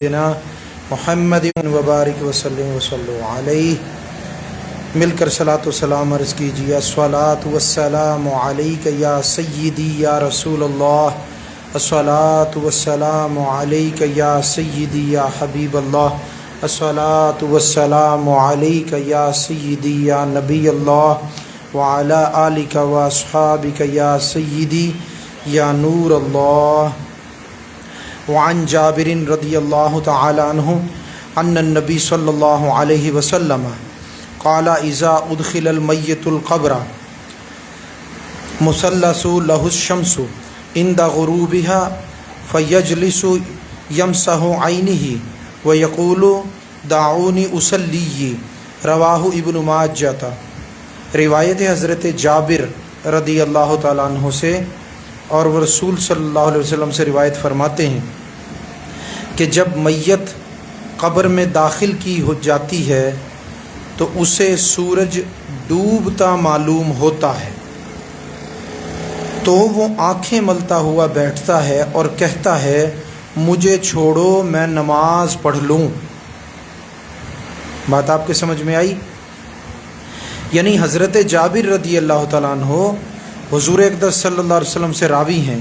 نا محمد وبارک وسلم وصلو علیہ، مل کر صلاۃ و سلام عرض کیجیے۔ الصلاۃ والسلام علیک یا سیدی یا رسول اللہ، الصلاۃ والسلام علیک یا سیدی یا حبیب اللہ، الصلاۃ والسلام علیک یا سیدی یا نبی اللہ، وعلی آلک واصحابک یا سیدی یا نور اللہ۔ وعن جابر رضی اللہ تعالی عنہ ان النبی صلی اللہ علیہ وسلم قال اذا ادخل المیت القبر مثلث له الشمس عند غروبها فیجلس یمسح عینہ ویقول دعونی اصلی، رواہ ابن ماجہ۔ روایت حضرت جابر رضی اللہ تعالیٰ عنہ سے، اور وہ رسول صلی اللہ علیہ وسلم سے روایت فرماتے ہیں کہ جب میت قبر میں داخل کی ہو جاتی ہے تو اسے سورج ڈوبتا معلوم ہوتا ہے، تو وہ آنکھیں ملتا ہوا بیٹھتا ہے اور کہتا ہے مجھے چھوڑو میں نماز پڑھ لوں۔ بات آپ کے سمجھ میں آئی؟ یعنی حضرت جابر رضی اللہ تعالیٰ عنہ حضور اقدس صلی اللہ علیہ وسلم سے راوی ہیں۔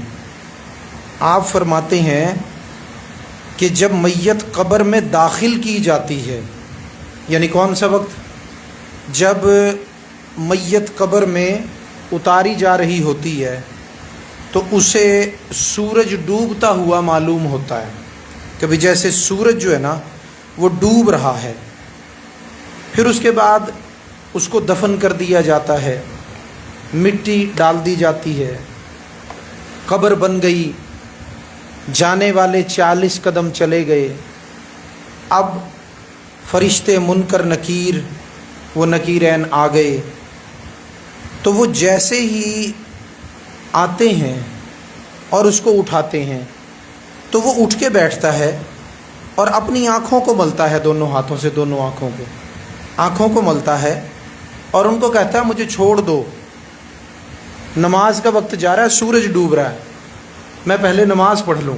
آپ فرماتے ہیں کہ جب میت قبر میں داخل کی جاتی ہے، یعنی کون سا وقت؟ جب میت قبر میں اتاری جا رہی ہوتی ہے تو اسے سورج ڈوبتا ہوا معلوم ہوتا ہے، کبھی جیسے سورج جو ہے نا وہ ڈوب رہا ہے۔ پھر اس کے بعد اس کو دفن کر دیا جاتا ہے، مٹی ڈال دی جاتی ہے، قبر بن گئی، جانے والے 40 قدم چلے گئے۔ اب فرشتے منکر نکیر، وہ نکیرین آ گئے، تو وہ جیسے ہی آتے ہیں اور اس کو اٹھاتے ہیں تو وہ اٹھ کے بیٹھتا ہے اور اپنی آنکھوں کو ملتا ہے، دونوں ہاتھوں سے دونوں آنکھوں کو ملتا ہے اور ان کو کہتا ہے مجھے چھوڑ دو، نماز کا وقت جا رہا ہے، سورج ڈوب رہا ہے، میں پہلے نماز پڑھ لوں۔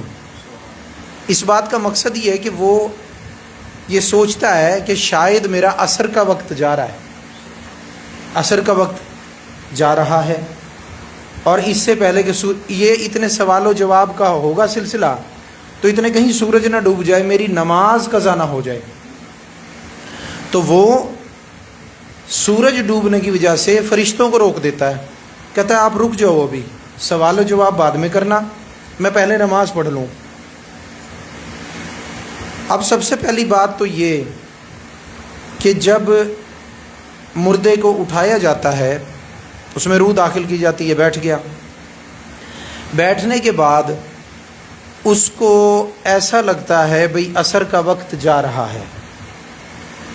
اس بات کا مقصد یہ ہے کہ وہ یہ سوچتا ہے کہ شاید میرا عصر کا وقت جا رہا ہے، عصر کا وقت جا رہا ہے، اور اس سے پہلے کہ یہ اتنے سوال و جواب کا ہوگا سلسلہ، تو اتنے کہیں سورج نہ ڈوب جائے، میری نماز قضا نہ ہو جائے۔ تو وہ سورج ڈوبنے کی وجہ سے فرشتوں کو روک دیتا ہے، کہتا ہے آپ رک جاؤ، ابھی سوال و جواب بعد میں کرنا، میں پہلے نماز پڑھ لوں۔ اب سب سے پہلی بات تو یہ کہ جب مردے کو اٹھایا جاتا ہے، اس میں روح داخل کی جاتی ہے، بیٹھ گیا، بیٹھنے کے بعد اس کو ایسا لگتا ہے بھئی عصر کا وقت جا رہا ہے،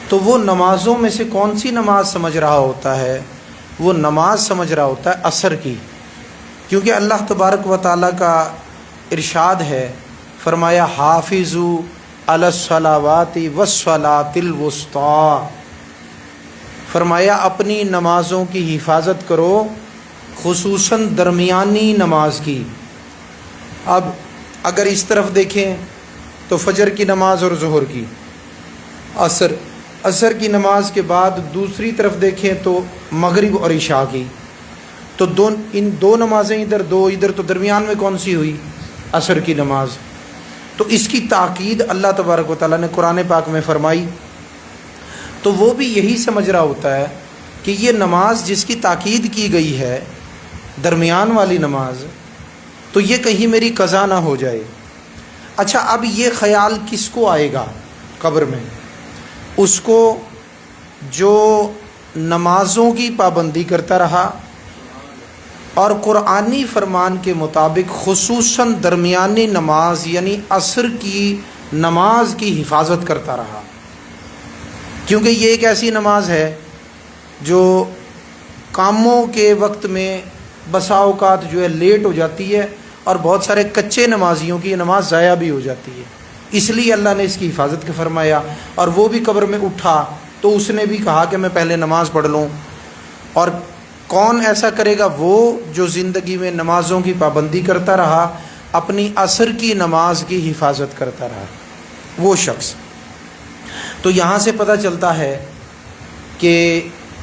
تو وہ نمازوں میں سے کون سی نماز سمجھ رہا ہوتا ہے؟ وہ نماز سمجھ رہا ہوتا ہے عصر کی، کیونکہ اللہ تبارک و تعالیٰ کا ارشاد ہے، فرمایا حافظوا علی الصلاوات والصلاۃ الوسطیٰ، فرمایا اپنی نمازوں کی حفاظت کرو، خصوصاً درمیانی نماز کی۔ اب اگر اس طرف دیکھیں تو فجر کی نماز اور ظہر کی، عصر کی نماز کے بعد دوسری طرف دیکھیں تو مغرب اور عشاء کی، تو ان دو نمازیں ادھر تو درمیان میں کون سی ہوئی؟ عصر کی نماز۔ تو اس کی تاکید اللہ تبارک و تعالیٰ نے قرآن پاک میں فرمائی، تو وہ بھی یہی سمجھ رہا ہوتا ہے کہ یہ نماز جس کی تاکید کی گئی ہے، درمیان والی نماز، تو یہ کہیں میری قضا نہ ہو جائے۔ اچھا، اب یہ خیال کس کو آئے گا قبر میں؟ اس کو جو نمازوں کی پابندی کرتا رہا اور قرآنی فرمان کے مطابق خصوصاً درمیانی نماز یعنی عصر کی نماز کی حفاظت کرتا رہا، کیونکہ یہ ایک ایسی نماز ہے جو کاموں کے وقت میں بسا اوقات جو ہے لیٹ ہو جاتی ہے، اور بہت سارے کچے نمازیوں کی یہ نماز ضائع بھی ہو جاتی ہے، اس لیے اللہ نے اس کی حفاظت کا فرمایا۔ اور وہ بھی قبر میں اٹھا تو اس نے بھی کہا کہ میں پہلے نماز پڑھ لوں۔ اور کون ایسا کرے گا؟ وہ جو زندگی میں نمازوں کی پابندی کرتا رہا، اپنی عصر کی نماز کی حفاظت کرتا رہا۔ وہ شخص. تو یہاں سے پتہ چلتا ہے کہ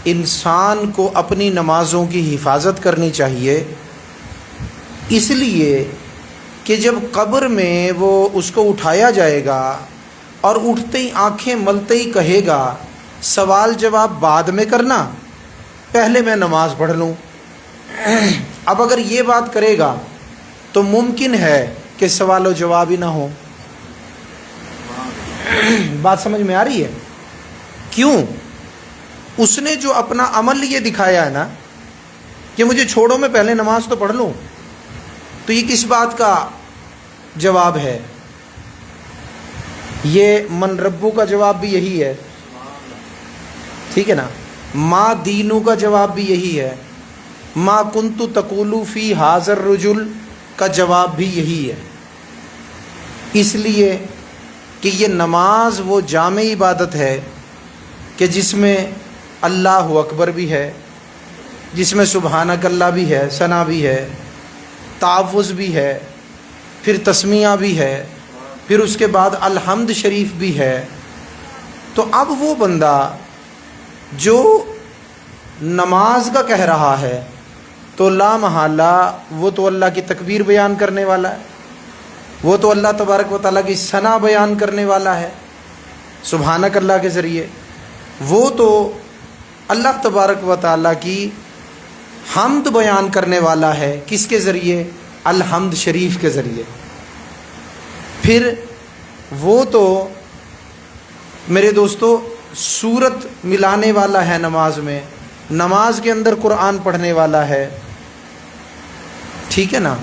انسان کو اپنی نمازوں کی حفاظت کرنی چاہیے، اس لیے کہ جب قبر میں وہ اس کو اٹھایا جائے گا اور اٹھتے ہی آنکھیں ملتے ہی کہے گا سوال جواب بعد میں کرنا، پہلے میں نماز پڑھ لوں. اب اگر یہ بات کرے گا تو ممکن ہے کہ سوال و جواب ہی نہ ہو. بات سمجھ میں آ رہی ہے؟ کیوں؟ اس نے جو اپنا عمل یہ دکھایا ہے نا کہ مجھے چھوڑو میں پہلے نماز تو پڑھ لوں، تو یہ کس بات کا جواب ہے؟ یہ من ربو کا جواب بھی یہی ہے، ٹھیک ہے نا. ما دینو کا جواب بھی یہی ہے. ما کنت تقولو فی حاضر رجل کا جواب بھی یہی ہے. اس لیے کہ یہ نماز وہ جامع عبادت ہے کہ جس میں اللہ اکبر بھی ہے، جس میں سبحانک اللہ بھی ہے، ثنا بھی ہے، تعوذ بھی ہے، پھر تسمیہ بھی ہے، پھر اس کے بعد الحمد شریف بھی ہے. تو اب وہ بندہ جو نماز کا کہہ رہا ہے تو لا محالہ وہ تو اللہ کی تکبیر بیان کرنے والا ہے، وہ تو اللہ تبارک و تعالیٰ کی ثنا بیان کرنے والا ہے سبحانک اللہ کے ذریعے، وہ تو اللہ تبارک و تعالیٰ کی حمد بیان کرنے والا ہے. کس کے ذریعے؟ الحمد شریف کے ذریعے. پھر وہ تو میرے دوستو سورت ملانے والا ہے نماز میں، نماز کے اندر قرآن پڑھنے والا ہے، ٹھیک ہے نا.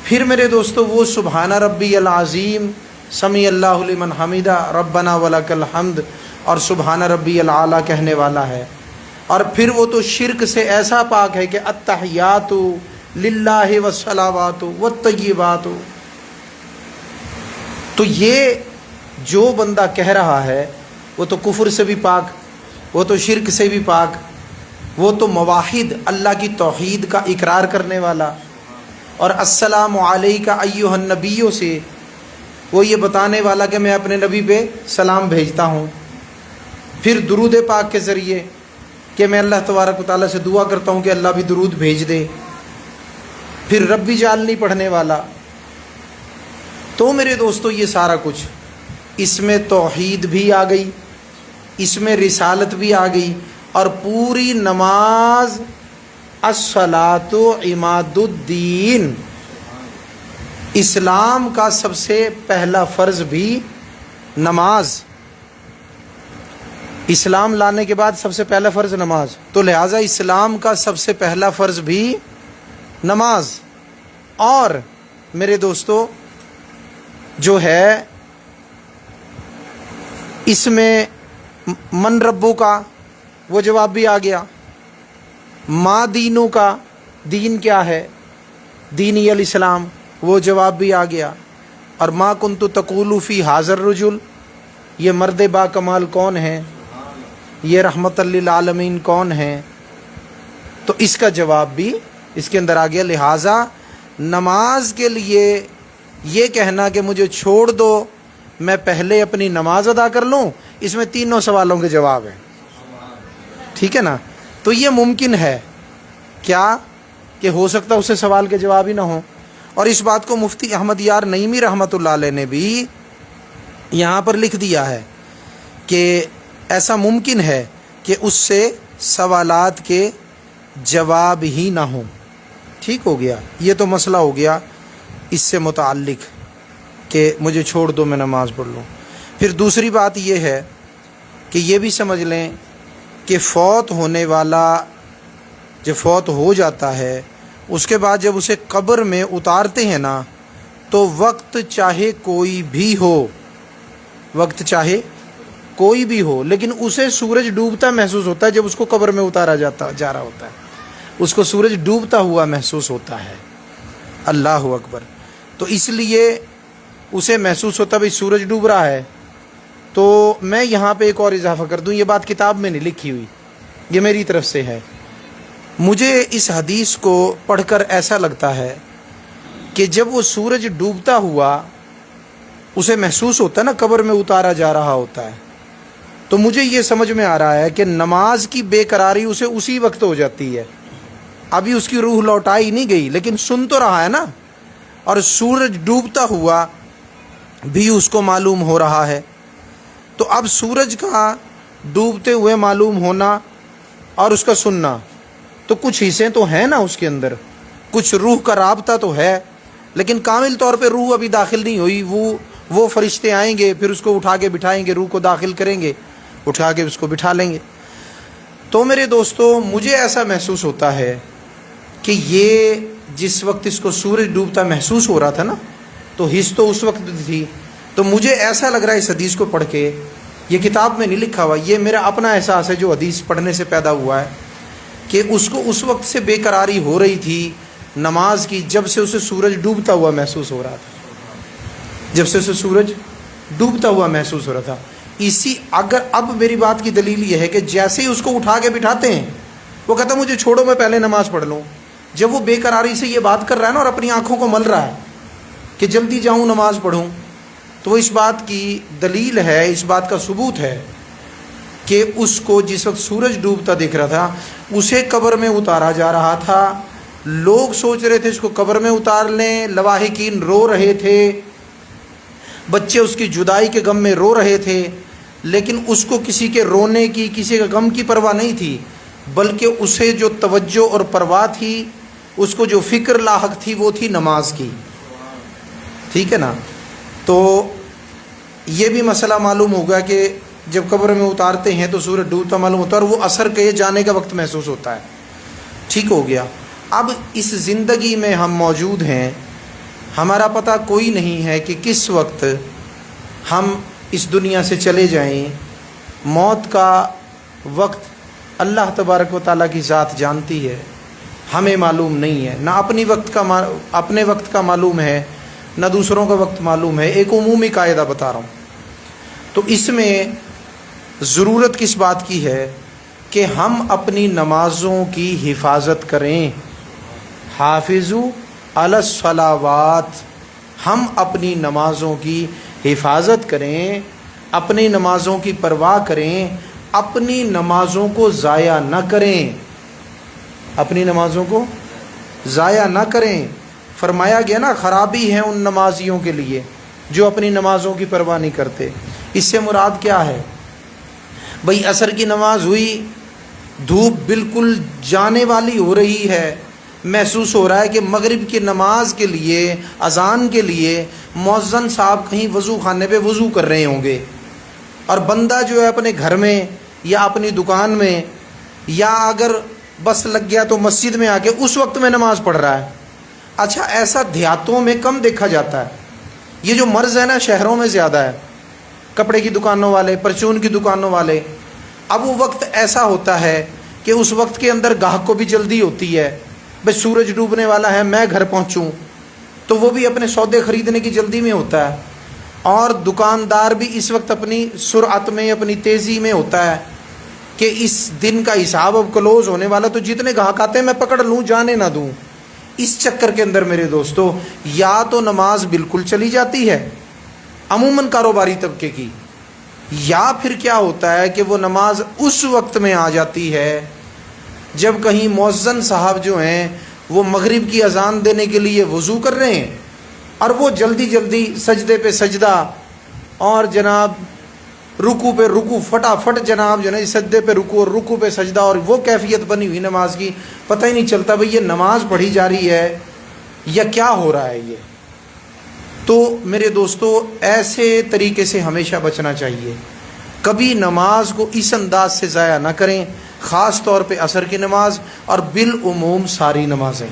پھر میرے دوستو وہ سبحان ربی العظیم، سمیع اللہ لمن حمیدہ، ربنا ولک الحمد اور سبحان ربی العالی کہنے والا ہے. اور پھر وہ تو شرک سے ایسا پاک ہے کہ التحیات للہ والصلوات والطیبات. تو یہ جو بندہ کہہ رہا ہے وہ تو کفر سے بھی پاک، وہ تو شرک سے بھی پاک، وہ تو مواحد اللہ کی توحید کا اقرار کرنے والا، اور السلام علیکہ ایھا النبیوں سے وہ یہ بتانے والا کہ میں اپنے نبی پہ سلام بھیجتا ہوں. پھر درود پاک کے ذریعے کہ میں اللہ تبارک و تعالیٰ سے دعا کرتا ہوں کہ اللہ بھی درود بھیج دے. پھر ربی جعلنی پڑھنے والا. تو میرے دوستو یہ سارا کچھ، اس میں توحید بھی آ گئی، اس میں رسالت بھی آ گئی، اور پوری نماز الصلاۃ عماد الدین، اسلام کا سب سے پہلا فرض بھی نماز. اسلام لانے کے بعد سب سے پہلا فرض نماز، تو لہٰذا اسلام کا سب سے پہلا فرض بھی نماز. اور میرے دوستو جو ہے اس میں من ربو کا وہ جواب بھی آ گیا، ما دینوں کا دین کیا ہے، دینی الاسلام، وہ جواب بھی آ گیا. اور ما کنت تقول فی حاضر رجل، یہ مرد با کمال کون ہے، یہ رحمت للعالمین کون ہے، تو اس کا جواب بھی اس کے اندر آ گیا. لہٰذا نماز کے لیے یہ کہنا کہ مجھے چھوڑ دو میں پہلے اپنی نماز ادا کر لوں، اس میں تینوں سوالوں کے جواب ہیں، ٹھیک ہے نا. تو یہ ممکن ہے کیا کہ ہو سکتا ہے اسے سوال کے جواب ہی نہ ہوں. اور اس بات کو مفتی احمد یار نعیمی رحمۃ اللہ علیہ نے بھی یہاں پر لکھ دیا ہے کہ ایسا ممکن ہے کہ اس سے سوالات کے جواب ہی نہ ہوں. ٹھیک ہو گیا، یہ تو مسئلہ ہو گیا اس سے متعلق کہ مجھے چھوڑ دو میں نماز پڑھ لوں. پھر دوسری بات یہ ہے کہ یہ بھی سمجھ لیں کہ فوت ہونے والا جب فوت ہو جاتا ہے اس کے بعد جب اسے قبر میں اتارتے ہیں نا، تو وقت چاہے کوئی بھی ہو، وقت چاہے کوئی بھی ہو، لیکن اسے سورج ڈوبتا محسوس ہوتا ہے. جب اس کو قبر میں اتارا جا رہا ہوتا ہے اس کو سورج ڈوبتا ہوا محسوس ہوتا ہے. اللہ اکبر. تو اس لیے اسے محسوس ہوتا ہے بھئی سورج ڈوب رہا ہے. تو میں یہاں پہ ایک اور اضافہ کر دوں، یہ بات کتاب میں نہیں لکھی ہوئی، یہ میری طرف سے ہے. مجھے اس حدیث کو پڑھ کر ایسا لگتا ہے کہ جب وہ سورج ڈوبتا ہوا اسے محسوس ہوتا ہے نا قبر میں اتارا جا رہا ہوتا ہے. تو مجھے یہ سمجھ میں آ رہا ہے کہ نماز کی بے قراری اسے اسی وقت ہو جاتی ہے. ابھی اس کی روح لوٹائی نہیں گئی لیکن سن تو رہا ہے نا. اور سورج ڈوبتا ہوا بھی اس کو معلوم ہو رہا ہے. تو اب سورج کا ڈوبتے ہوئے معلوم ہونا اور اس کا سننا تو کچھ حصے تو ہیں نا اس کے اندر, کچھ روح کا رابطہ تو ہے, لیکن کامل طور پہ روح ابھی داخل نہیں ہوئی. وہ فرشتے آئیں گے, پھر اس کو اٹھا کے بٹھائیں گے, روح کو داخل کریں گے, اٹھا کے اس کو بٹھا لیں گے. تو میرے دوستو, مجھے ایسا محسوس ہوتا ہے کہ یہ جس وقت اس کو سورج ڈوبتا محسوس ہو رہا تھا نا, تو حس تو اس وقت تھی. تو مجھے ایسا لگ رہا ہے اس حدیث کو پڑھ کے, یہ کتاب میں نہیں لکھا ہوا, یہ میرا اپنا احساس ہے جو حدیث پڑھنے سے پیدا ہوا ہے, کہ اس کو اس وقت سے بے قراری ہو رہی تھی نماز کی جب سے اسے سورج ڈوبتا ہوا محسوس ہو رہا تھا. جب سے اسے سورج ڈوبتا ہوا محسوس ہو رہا تھا. اگر اب میری بات کی دلیل یہ ہے کہ جیسے ہی اس کو اٹھا کے بٹھاتے ہیں, وہ کہتا مجھے چھوڑو میں پہلے نماز پڑھ لوں. جب وہ بے قراری سے یہ بات کر رہا ہے نا اور اپنی آنکھوں کو مل رہا ہے کہ جلدی جاؤں نماز پڑھوں, تو وہ اس بات کی دلیل ہے, اس بات کا ثبوت ہے کہ اس کو جس وقت سورج ڈوبتا دکھ رہا تھا اسے قبر میں اتارا جا رہا تھا. لوگ سوچ رہے تھے اس کو قبر میں اتار لیں, لواحقین رو رہے تھے, بچے اس کی جدائی کے غم میں رو رہے تھے, لیکن اس کو کسی کے رونے کی, کسی کے غم کی پرواہ نہیں تھی, بلکہ اسے جو توجہ اور پرواہ تھی, اس کو جو فکر لاحق تھی, وہ تھی نماز کی. ٹھیک ہے نا. تو یہ بھی مسئلہ معلوم ہوگا کہ جب قبر میں اتارتے ہیں تو سورج ڈوبتا معلوم ہوتا ہے اور وہ اثر کے جانے کا وقت محسوس ہوتا ہے. ٹھیک ہو گیا. اب اس زندگی میں ہم موجود ہیں, ہمارا پتہ کوئی نہیں ہے کہ کس وقت ہم اس دنیا سے چلے جائیں. موت کا وقت اللہ تبارک و تعالیٰ کی ذات جانتی ہے, ہمیں معلوم نہیں ہے. نہ اپنے وقت کا معلوم ہے, نہ دوسروں کا وقت معلوم ہے. ایک عمومی قاعدہ بتا رہا ہوں. تو اس میں ضرورت کس بات کی ہے کہ ہم اپنی نمازوں کی حفاظت کریں. حافظوا علی الصلاوات, ہم اپنی نمازوں کی حفاظت کریں, اپنی نمازوں کی پرواہ کریں, اپنی نمازوں کو ضائع نہ کریں, اپنی نمازوں کو ضائع نہ کریں. فرمایا گیا نا خرابی ہے ان نمازیوں کے لیے جو اپنی نمازوں کی پرواہ نہیں کرتے. اس سے مراد کیا ہے بھئی؟ عصر کی نماز ہوئی, دھوپ بالکل جانے والی ہو رہی ہے, محسوس ہو رہا ہے کہ مغرب کی نماز کے لیے, اذان کے لیے مؤذن صاحب کہیں وضو خانے پہ وضو کر رہے ہوں گے, اور بندہ جو ہے اپنے گھر میں یا اپنی دکان میں یا اگر بس لگ گیا تو مسجد میں آ کے اس وقت میں نماز پڑھ رہا ہے. اچھا, ایسا دیہاتوں میں کم دیکھا جاتا ہے. یہ جو مرض ہے نا شہروں میں زیادہ ہے, کپڑے کی دکانوں والے, پرچون کی دکانوں والے. اب وہ وقت ایسا ہوتا ہے کہ اس وقت کے اندر گاہک کو بھی جلدی ہوتی ہے, بھئی سورج ڈوبنے والا ہے, میں گھر پہنچوں, تو وہ بھی اپنے سودے خریدنے کی جلدی میں ہوتا ہے. اور دکاندار بھی اس وقت اپنی سرعت میں, اپنی تیزی میں ہوتا ہے کہ اس دن کا حساب اب کلوز ہونے والا, تو جتنے گاہک آتے ہیں میں پکڑ لوں, جانے نہ دوں. اس چکر کے اندر میرے دوستو یا تو نماز بالکل چلی جاتی ہے عموماً کاروباری طبقے کی, یا پھر کیا ہوتا ہے کہ وہ نماز اس وقت میں آ جاتی ہے جب کہیں مؤذن صاحب جو ہیں وہ مغرب کی اذان دینے کے لیے وضو کر رہے ہیں, اور وہ جلدی جلدی سجدے پہ سجدہ اور جناب رکوع پہ رکوع, فٹافٹ جناب جو ہے سجدے پہ رکوع اور رکوع پہ سجدہ, اور وہ کیفیت بنی ہوئی نماز کی, پتہ ہی نہیں چلتا بھئی یہ نماز پڑھی جا رہی ہے یا کیا ہو رہا ہے یہ. تو میرے دوستو ایسے طریقے سے ہمیشہ بچنا چاہیے. کبھی نماز کو اس انداز سے ضائع نہ کریں, خاص طور پہ عصر کی نماز اور بالعموم ساری نمازیں.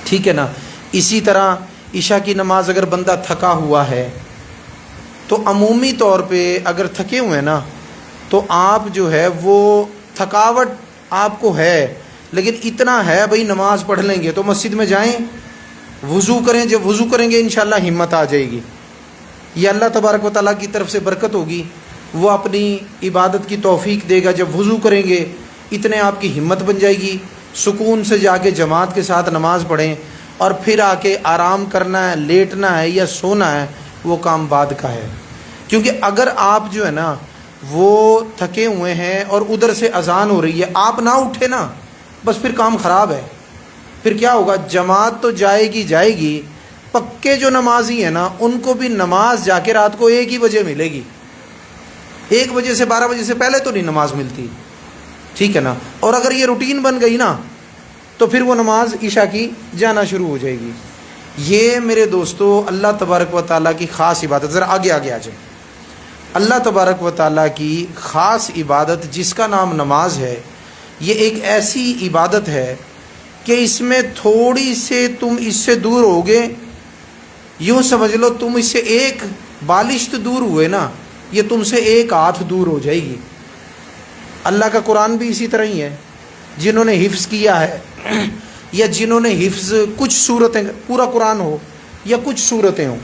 ٹھیک ہے نا. اسی طرح عشاء کی نماز اگر بندہ تھکا ہوا ہے تو عمومی طور پہ اگر تھکے ہوئے ہیں نا تو آپ جو ہے وہ تھکاوٹ آپ کو ہے, لیکن اتنا ہے بھئی نماز پڑھ لیں گے تو مسجد میں جائیں, وضو کریں, جب وضو کریں گے انشاءاللہ ہمت آ جائے گی, یہ اللہ تبارک و تعالیٰ کی طرف سے برکت ہوگی, وہ اپنی عبادت کی توفیق دے گا. جب وضو کریں گے اتنے آپ کی ہمت بن جائے گی, سکون سے جا کے جماعت کے ساتھ نماز پڑھیں, اور پھر آ کے آرام کرنا ہے, لیٹنا ہے یا سونا ہے, وہ کام بعد کا ہے. کیونکہ اگر آپ جو ہے نا وہ تھکے ہوئے ہیں اور ادھر سے اذان ہو رہی ہے، آپ نہ اٹھے نا، بس پھر کام خراب ہے. پھر کیا ہوگا؟ جماعت تو جائے گی، پکے جو نمازی ہیں نا ان کو بھی نماز جا کے رات کو 1 ہی بجے ملے گی. 1 بجے سے 12 بجے سے پہلے تو نہیں نماز ملتی، ٹھیک ہے نا. اور اگر یہ روٹین بن گئی نا تو پھر وہ نماز عشاء کی جانا شروع ہو جائے گی. یہ میرے دوستو اللہ تبارک و تعالیٰ کی خاص عبادت. ذرا آگے آ جائیں. اللہ تبارک و تعالیٰ کی خاص عبادت جس کا نام نماز ہے، یہ ایک ایسی عبادت ہے کہ اس میں تھوڑی سے تم اس سے دور ہوگے، یوں سمجھ لو تم اس سے 1 بالشت دور ہوئے نا، یہ تم سے 1 ہاتھ دور ہو جائے گی. اللہ کا قرآن بھی اسی طرح ہی ہے. جنہوں نے حفظ کیا ہے یا جنہوں نے حفظ کچھ صورتیں، پورا قرآن ہو یا کچھ صورتیں ہوں،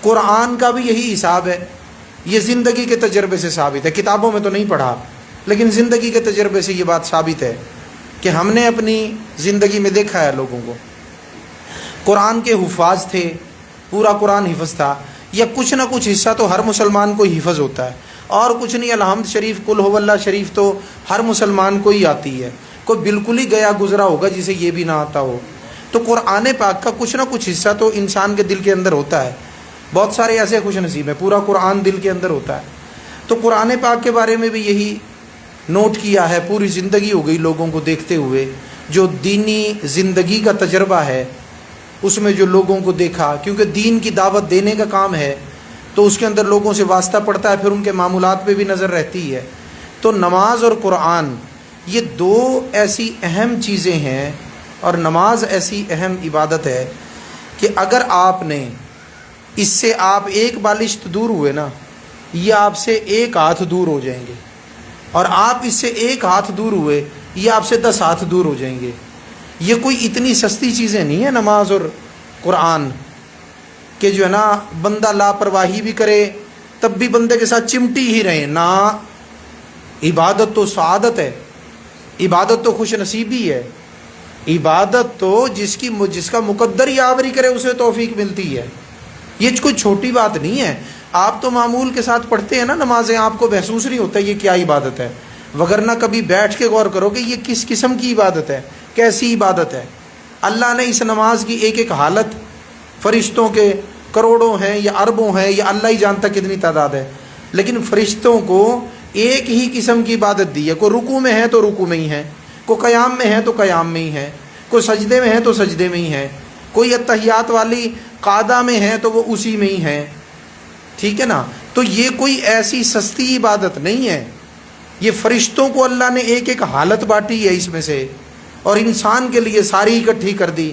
قرآن کا بھی یہی حساب ہے. یہ زندگی کے تجربے سے ثابت ہے، کتابوں میں تو نہیں پڑھا، لیکن زندگی کے تجربے سے یہ بات ثابت ہے کہ ہم نے اپنی زندگی میں دیکھا ہے لوگوں کو. قرآن کے حفاظ تھے، پورا قرآن حفظ تھا، یا کچھ نہ کچھ حصہ تو ہر مسلمان کو حفظ ہوتا ہے، اور کچھ نہیں. الحمد شریف، قل هو اللہ شریف تو ہر مسلمان کو ہی آتی ہے. کوئی بالکل ہی گیا گزرا ہوگا جسے یہ بھی نہ آتا ہو. تو قرآن پاک کا کچھ نہ کچھ حصہ تو انسان کے دل کے اندر ہوتا ہے. بہت سارے ایسے خوش نصیب ہیں پورا قرآن دل کے اندر ہوتا ہے. تو قرآن پاک کے بارے میں بھی یہی نوٹ کیا ہے. پوری زندگی ہو گئی لوگوں کو دیکھتے ہوئے، جو دینی زندگی کا تجربہ ہے اس میں جو لوگوں کو دیکھا، کیونکہ دین کی دعوت دینے کا کام ہے تو اس کے اندر لوگوں سے واسطہ پڑتا ہے، پھر ان کے معمولات پہ بھی نظر رہتی ہے. تو نماز اور قرآن یہ 2 ایسی اہم چیزیں ہیں، اور نماز ایسی اہم عبادت ہے کہ اگر آپ نے اس سے آپ 1 بالشت دور ہوئے نا، یہ آپ سے 1 ہاتھ دور ہو جائیں گے، اور آپ اس سے 1 ہاتھ دور ہوئے، یہ آپ سے 10 ہاتھ دور ہو جائیں گے. یہ کوئی اتنی سستی چیزیں نہیں ہیں نماز اور قرآن کہ جو ہے نا بندہ لاپرواہی بھی کرے تب بھی بندے کے ساتھ چمٹی ہی رہے نا. عبادت تو سعادت ہے، عبادت تو خوش نصیبی ہے، عبادت تو جس کا مقدر یاوری کرے اسے توفیق ملتی ہے. یہ کوئی چھوٹی بات نہیں ہے. آپ تو معمول کے ساتھ پڑھتے ہیں نا نمازیں، آپ کو محسوس نہیں ہوتا یہ کیا عبادت ہے، وگرنہ کبھی بیٹھ کے غور کرو کہ یہ کس قسم کی عبادت ہے، کیسی عبادت ہے. اللہ نے اس نماز کی ایک حالت، فرشتوں کے کروڑوں ہیں یا اربوں ہیں یا اللہ ہی جانتا کتنی تعداد ہے، لیکن فرشتوں کو ایک ہی قسم کی عبادت دی ہے. کوئی رکوع میں ہے تو رکوع میں ہی ہے، کوئی قیام میں ہے تو قیام میں ہی ہے، کوئی سجدے میں ہے تو سجدے میں ہی ہے، کوئی اتحیات والی قعدہ میں ہے تو وہ اسی میں ہی ہے. ٹھیک ہے نا. تو یہ کوئی ایسی سستی عبادت نہیں ہے. یہ فرشتوں کو اللہ نے ایک حالت بانٹی ہے اس میں سے، اور انسان کے لیے ساری اکٹھی کر دی.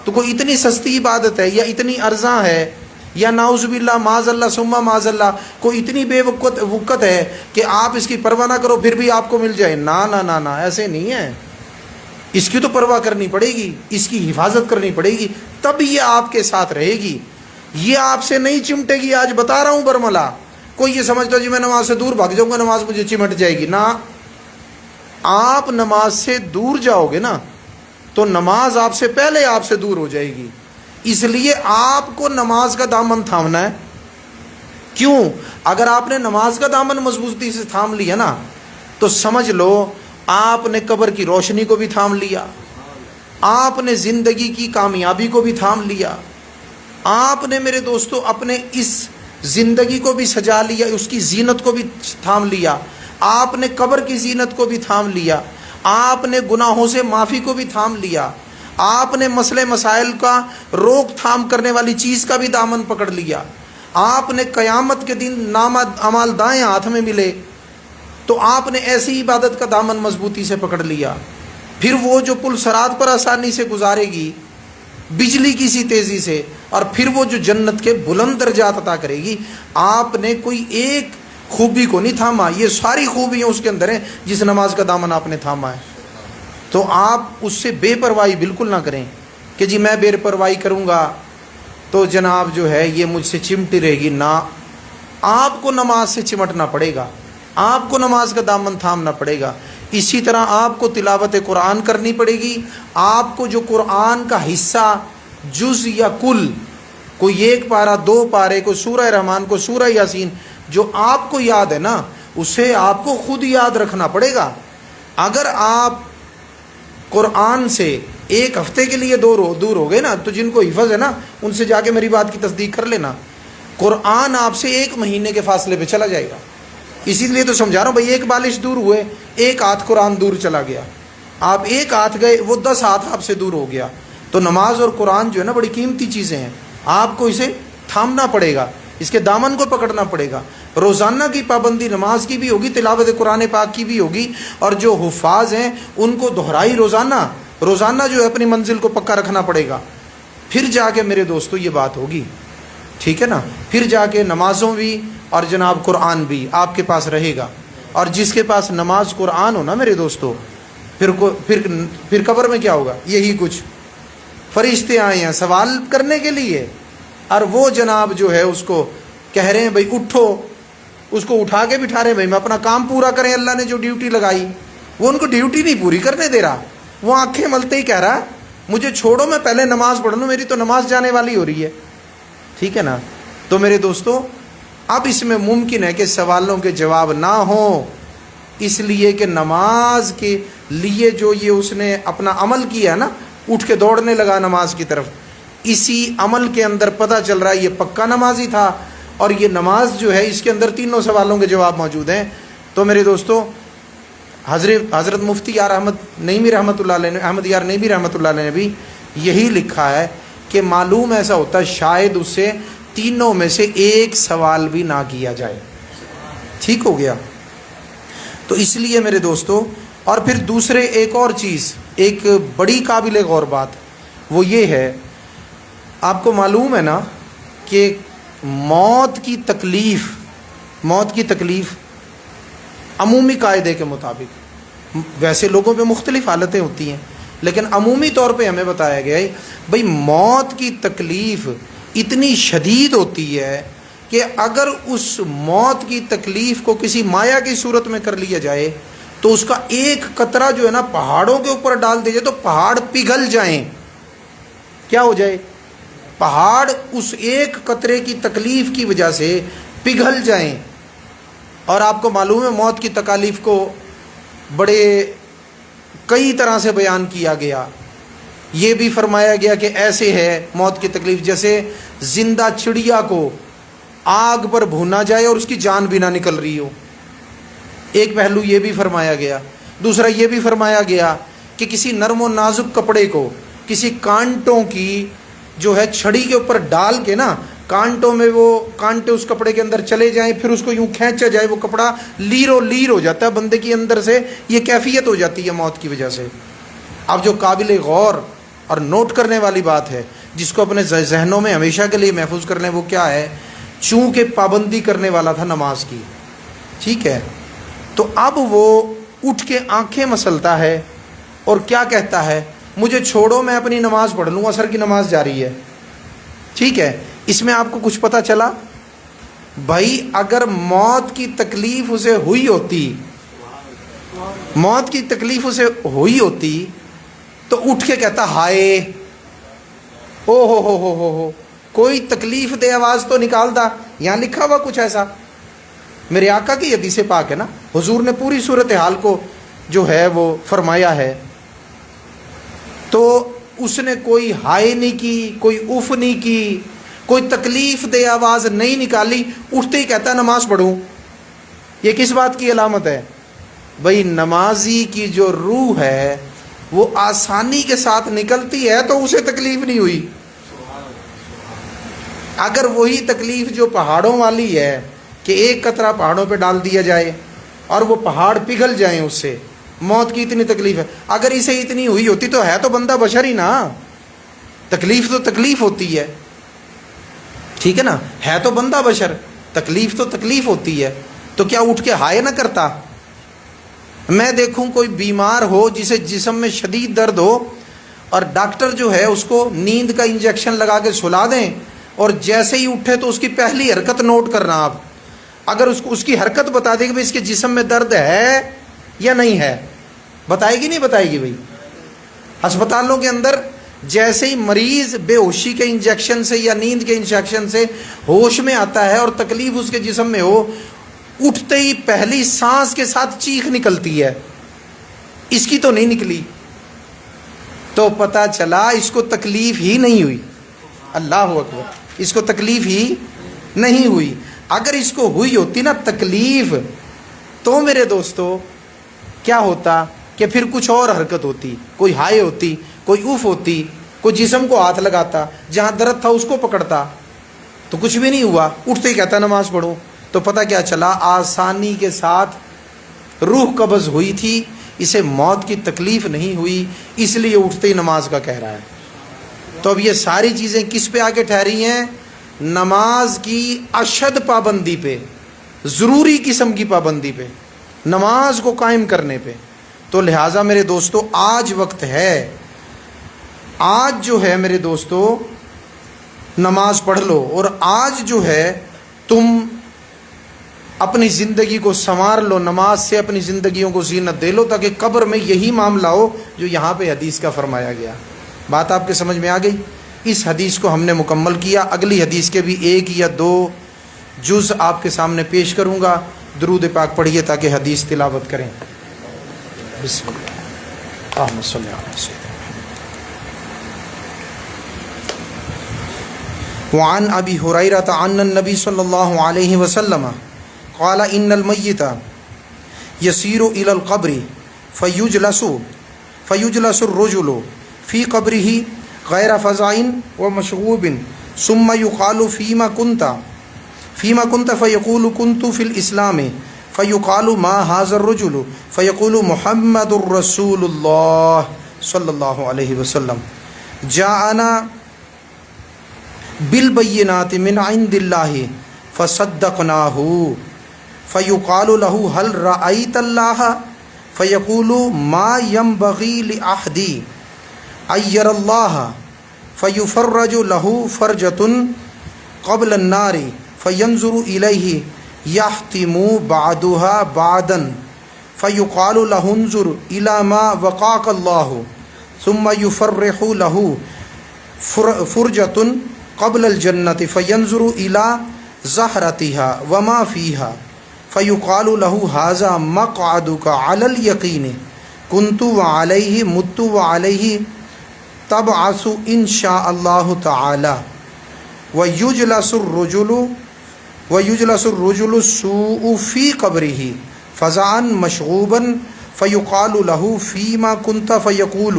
تو کوئی اتنی سستی عبادت ہے یا اتنی ارزاں ہے، یا نعوذ باللہ معاذ اللہ ثم معاذ اللہ کوئی اتنی بے وقت ہے کہ آپ اس کی پرواہ نہ کرو پھر بھی آپ کو مل جائے؟ نا نا نا نا، ایسے نہیں ہے. اس کی تو پرواہ کرنی پڑے گی، اس کی حفاظت کرنی پڑے گی، تب یہ آپ کے ساتھ رہے گی. یہ آپ سے نہیں چمٹے گی. آج بتا رہا ہوں برملا، کوئی یہ سمجھتا جی میں نماز سے دور بھاگ جاؤں گا نماز مجھے چمٹ جائے گی. نہ، آپ نماز سے دور جاؤ گے نا تو نماز آپ سے پہلے آپ سے دور ہو جائے گی. اس لیے آپ کو نماز کا دامن تھامنا ہے. کیوں؟ اگر آپ نے نماز کا دامن مضبوطی سے تھام لیا نا تو سمجھ لو آپ نے قبر کی روشنی کو بھی تھام لیا، آپ نے زندگی کی کامیابی کو بھی تھام لیا، آپ نے میرے دوستو اپنے اس زندگی کو بھی سجا لیا، اس کی زینت کو بھی تھام لیا، آپ نے قبر کی زینت کو بھی تھام لیا، آپ نے گناہوں سے معافی کو بھی تھام لیا، آپ نے مسئلے مسائل کا روک تھام کرنے والی چیز کا بھی دامن پکڑ لیا، آپ نے قیامت کے دن نام اعمال دائیں ہاتھ میں ملے تو آپ نے ایسی عبادت کا دامن مضبوطی سے پکڑ لیا. پھر وہ جو پل صراط پر آسانی سے گزارے گی بجلی کی سی تیزی سے، اور پھر وہ جو جنت کے بلند درجات عطا کرے گی. آپ نے کوئی ایک خوبی کو نہیں تھاما، یہ ساری خوبیاں اس کے اندر ہیں جس نماز کا دامن آپ نے تھاما ہے. تو آپ اس سے بے پرواہی بالکل نہ کریں کہ جی میں بے پرواہی کروں گا تو جناب جو ہے یہ مجھ سے چمٹی رہے گی. نہ، آپ کو نماز سے چمٹنا پڑے گا، آپ کو نماز کا دامن تھامنا پڑے گا. اسی طرح آپ کو تلاوت قرآن کرنی پڑے گی. آپ کو جو قرآن کا حصہ، جز یا کل کوئی 1 پارہ 2 پارے، کوئی سورہ رحمان، کوئی سورہ یاسین، جو آپ کو یاد ہے نا اسے آپ کو خود یاد رکھنا پڑے گا۔ اگر آپ قرآن سے 1 ہفتے کے لیے دور ہو گئے نا، تو جن کو حفظ ہے نا ان سے جا کے میری بات کی تصدیق کر لینا، قرآن آپ سے 1 مہینے کے فاصلے پہ چلا جائے گا۔ اسی لیے تو سمجھا رہا ہوں بھائی، 1 بالش دور ہوئے، 1 ہاتھ قرآن دور چلا گیا، آپ 1 ہاتھ گئے، وہ 10 ہاتھ آپ سے دور ہو گیا۔ تو نماز اور قرآن جو ہے نا بڑی قیمتی چیزیں ہیں، آپ کو اسے تھامنا پڑے گا، اس کے دامن کو پکڑنا پڑے گا۔ روزانہ کی پابندی نماز کی بھی ہوگی، تلاوت قرآن پاک کی بھی ہوگی، اور جو حفاظ ہیں ان کو دہرائی روزانہ جو ہے اپنی منزل کو پکا رکھنا پڑے گا۔ پھر جا کے میرے دوستو یہ بات ہوگی، ٹھیک ہے نا، پھر جا کے نمازوں بھی اور جناب قرآن بھی آپ کے پاس رہے گا۔ اور جس کے پاس نماز قرآن ہو نا میرے دوستو، پھر قبر میں کیا ہوگا؟ یہی کچھ فرشتے آئے ہیں سوال کرنے کے لیے، اور وہ جناب جو ہے اس کو کہہ رہے ہیں بھائی اٹھو، اس کو اٹھا کے بٹھا رہے ہیں بھائی میں اپنا کام پورا کریں، اللہ نے جو ڈیوٹی لگائی وہ ان کو ڈیوٹی نہیں پوری کرنے دے رہا، وہ آنکھیں ملتے ہی کہہ رہا مجھے چھوڑو، میں پہلے نماز پڑھ لوں، میری تو نماز جانے والی ہو رہی ہے، ٹھیک ہے نا۔ تو میرے دوستو اب اس میں ممکن ہے کہ سوالوں کے جواب نہ ہوں، اس لیے کہ نماز کے لیے جو یہ اس نے اپنا عمل کیا نا، اٹھ کے دوڑنے لگا نماز کی طرف، اسی عمل کے اندر پتہ چل رہا ہے یہ پکا نمازی تھا، اور یہ نماز جو ہے اس کے اندر تینوں سوالوں کے جواب موجود ہیں۔ تو میرے دوستو حضرت مفتی یار احمد نعیمی رحمۃ اللہ علیہ نے، احمد یار نعیمی رحمۃ اللہ علیہ نے بھی یہی لکھا ہے کہ معلوم ایسا ہوتا ہے شاید اس سے تینوں میں سے 1 سوال بھی نہ کیا جائے، ٹھیک ہو گیا۔ تو اس لیے میرے دوستو، اور پھر دوسرے ایک اور چیز، ایک بڑی قابل غور بات، وہ یہ ہے، آپ کو معلوم ہے نا کہ موت کی تکلیف عمومی قاعدے کے مطابق، ویسے لوگوں پہ مختلف حالتیں ہوتی ہیں، لیکن عمومی طور پہ ہمیں بتایا گیا ہے بھئی موت کی تکلیف اتنی شدید ہوتی ہے کہ اگر اس موت کی تکلیف کو کسی مایا کی صورت میں کر لیا جائے تو اس کا 1 قطرہ جو ہے نا پہاڑوں کے اوپر ڈال دیا جائے تو پہاڑ پگھل جائیں۔ کیا ہو جائے؟ پہاڑ اس 1 قطرے کی تکلیف کی وجہ سے پگھل جائیں۔ اور آپ کو معلوم ہے موت کی تکالیف کو بڑے کئی طرح سے بیان کیا گیا، یہ بھی فرمایا گیا کہ ایسے ہے موت کی تکلیف جیسے زندہ چڑیا کو آگ پر بھونا جائے اور اس کی جان بھی نہ نکل رہی ہو، ایک پہلو یہ بھی فرمایا گیا۔ دوسرا یہ بھی فرمایا گیا کہ کسی نرم و نازک کپڑے کو کسی کانٹوں کی جو ہے چھڑی کے اوپر ڈال کے نا، کانٹوں میں وہ کانٹے اس کپڑے کے اندر چلے جائیں، پھر اس کو یوں کھینچا جائے، وہ کپڑا لیر ہو جاتا ہے بندے کے اندر سے، یہ کیفیت ہو جاتی ہے موت کی وجہ سے۔ اب جو قابل غور اور نوٹ کرنے والی بات ہے، جس کو اپنے ذہنوں میں ہمیشہ کے لیے محفوظ کر لیں، وہ کیا ہے؟ چونکہ پابندی کرنے والا تھا نماز کی، ٹھیک ہے، تو اب وہ اٹھ کے آنکھیں مسلتا ہے اور کیا کہتا ہے؟ مجھے چھوڑو، میں اپنی نماز پڑھ لوں، عصر کی نماز جاری ہے، ٹھیک ہے۔ اس میں آپ کو کچھ پتہ چلا؟ بھائی اگر موت کی تکلیف اسے ہوئی ہوتی تو اٹھ کے کہتا ہائے او ہو کوئی تکلیف دے آواز تو نکالتا، یہاں لکھا ہوا کچھ ایسا؟ میرے آقا کی حدیث پاک ہے نا، حضور نے پوری صورتحال کو جو ہے وہ فرمایا ہے، تو اس نے کوئی ہائے نہیں کی، کوئی اف نہیں کی، کوئی تکلیف دے آواز نہیں نکالی، اٹھتے ہی کہتا نماز پڑھوں۔ یہ کس بات کی علامت ہے؟ بھائی نمازی کی جو روح ہے وہ آسانی کے ساتھ نکلتی ہے تو اسے تکلیف نہیں ہوئی۔ اگر وہی تکلیف جو پہاڑوں والی ہے کہ 1 قطرہ پہاڑوں پہ ڈال دیا جائے اور وہ پہاڑ پگھل جائیں، اس سے موت کی اتنی تکلیف ہے، اگر اسے اتنی ہوئی ہوتی تو ہے تو بندہ بشر ہی نا، تکلیف تو تکلیف ہوتی ہے، ٹھیک ہے نا، ہے تو بندہ بشر، تکلیف تو تکلیف ہوتی ہے، تو کیا اٹھ کے ہائے نہ کرتا؟ میں دیکھوں کوئی بیمار ہو جسے جسم میں شدید درد ہو اور ڈاکٹر جو ہے اس کو نیند کا انجیکشن لگا کے سلا دیں، اور جیسے ہی اٹھے تو اس کی پہلی حرکت نوٹ کرنا آپ، اگر اس کی حرکت بتا دے کہ بھائی اس کے جسم میں درد ہے یا نہیں ہے، بتائے گی نہیں بتائے گی؟ بھائی ہسپتالوں کے اندر جیسے ہی مریض بے ہوشی کے انجیکشن سے یا نیند کے انجیکشن سے ہوش میں آتا ہے اور تکلیف اس کے جسم میں ہو، اٹھتے ہی پہلی سانس کے ساتھ چیخ نکلتی ہے، اس کی تو نہیں نکلی، تو پتہ چلا اس کو تکلیف ہی نہیں ہوئی۔ اللہ اکبر، اس کو تکلیف ہی نہیں ہوئی۔ اگر اس کو ہوئی ہوتی نا تکلیف تو میرے دوستو کیا ہوتا کہ پھر کچھ اور حرکت ہوتی، کوئی ہائے ہوتی، کوئی اوف ہوتی، کوئی جسم کو ہاتھ لگاتا، جہاں درد تھا اس کو پکڑتا، تو کچھ بھی نہیں ہوا، اٹھتے ہی کہتا نماز پڑھو۔ تو پتہ کیا چلا، آسانی کے ساتھ روح قبض ہوئی تھی، اسے موت کی تکلیف نہیں ہوئی، اس لیے اٹھتے ہی نماز کا کہہ رہا ہے۔ تو اب یہ ساری چیزیں کس پہ آ کے ٹھہری ہیں؟ نماز کی اشد پابندی پہ، ضروری قسم کی پابندی پہ، نماز کو قائم کرنے پہ۔ تو لہٰذا میرے دوستو آج وقت ہے، آج جو ہے میرے دوستو نماز پڑھ لو، اور آج جو ہے تم اپنی زندگی کو سنوار لو، نماز سے اپنی زندگیوں کو زینت دے لو، تاکہ قبر میں یہی معاملہ ہو جو یہاں پہ حدیث کا فرمایا گیا۔ بات آپ کے سمجھ میں آ گئی؟ اس حدیث کو ہم نے مکمل کیا۔ اگلی حدیث کے بھی 1 یا 2 جز آپ کے سامنے پیش کروں گا۔ درود پاک پڑھیے تاکہ حدیث تلاوت کریں۔ بسم اللہ، اللہم صلی علی سیدنا وعن ابی ہریرہ عن النبی صلی اللہ علیہ وسلم قال ان المیت یسیر الی القبر فیجلس الرجل فی قبرہ غیر فزع ومشغوب ثم یقال فیما کنت فیقول کنت فی الاسلام فیقال ما ھذا الرجل فیقول محمد رسول اللہ صلی اللہ علیہ وسلم جاءنا بالبینات من عند اللہ فصدقناہ فیقال له هل رأیت اللہ فیقول ما ينبغی لأحد ان یری اللہ فیفرج له فرجۃ قبل النار فینظر الیہ یحتم بعدها بعدا فیقال له انظر الی ما وقاک اللہ ثم یفرح له فرجۃ قبل الجنة فینظر الی زہرتها وما فیها فیقال له ھذا مقعدک علی الیقین کنت وعلیہ مت وعلیہ تبعث ان شاء اللہ تعالی ویجلس الرجل السوء فی قبرہ فزعا مشغوبا فیقال له فیما کنت فیقول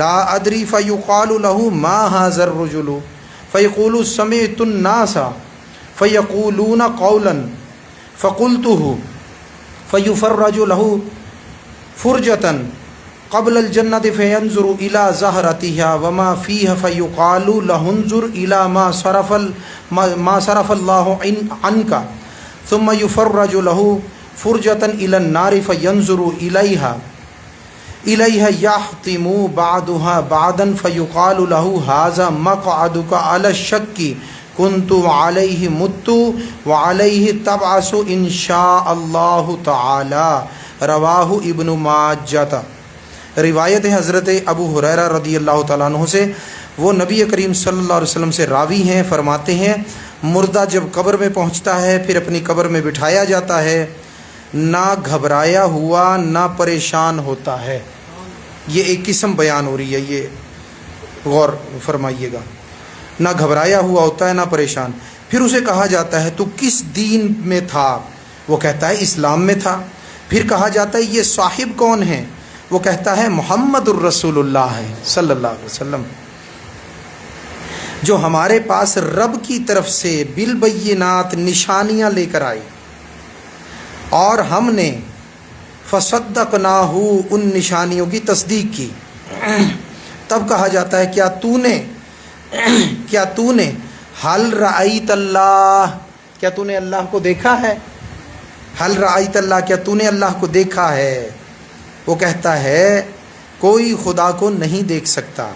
لا ادری فیقال له ما ھذا الرجل فیقول سمعت الناس فیقولون قولا فقلته فیفرج له فرجة قبل الجنة فینظر الى زہرتها وما فیها فیقال له انظر الى ما صرف اللہ عنك ثم یفرج له فرجة الى النار فینظر الیہا یحتم بعدها بعدا فیقال له ھذا مقعدک علی الشک کنت علیہ مت وعلیہ تبعث ان شاء اللہ تعالی۔ رواہ ابن ماجہ۔ روایت ہے حضرت ابو ہریرہ رضی اللہ تعالیٰ عنہ سے، وہ نبی کریم صلی اللہ علیہ وسلم سے راوی ہیں، فرماتے ہیں مردہ جب قبر میں پہنچتا ہے پھر اپنی قبر میں بٹھایا جاتا ہے، نہ گھبرایا ہوا نہ پریشان ہوتا ہے۔ یہ ایک قسم بیان ہو رہی ہے، یہ غور فرمائیے گا۔ نہ گھبرایا ہوا ہوتا ہے نہ پریشان۔ پھر اسے کہا جاتا ہے تو کس دین میں تھا؟ وہ کہتا ہے اسلام میں تھا۔ پھر کہا جاتا ہے یہ صاحب کون ہیں؟ وہ کہتا ہے محمد الرسول اللہ ہے صلی اللہ علیہ وسلم، جو ہمارے پاس رب کی طرف سے بالبینات نشانیاں لے کر آئی، اور ہم نے فصدقناہ ان نشانیوں کی تصدیق کی۔ تب کہا جاتا ہے کیا تو نے حل رأیت اللہ، کیا تو نے اللہ کو دیکھا ہے؟ حل رأیت اللہ، کیا تو نے اللہ کو دیکھا ہے؟ وہ کہتا ہے کوئی خدا کو نہیں دیکھ سکتا۔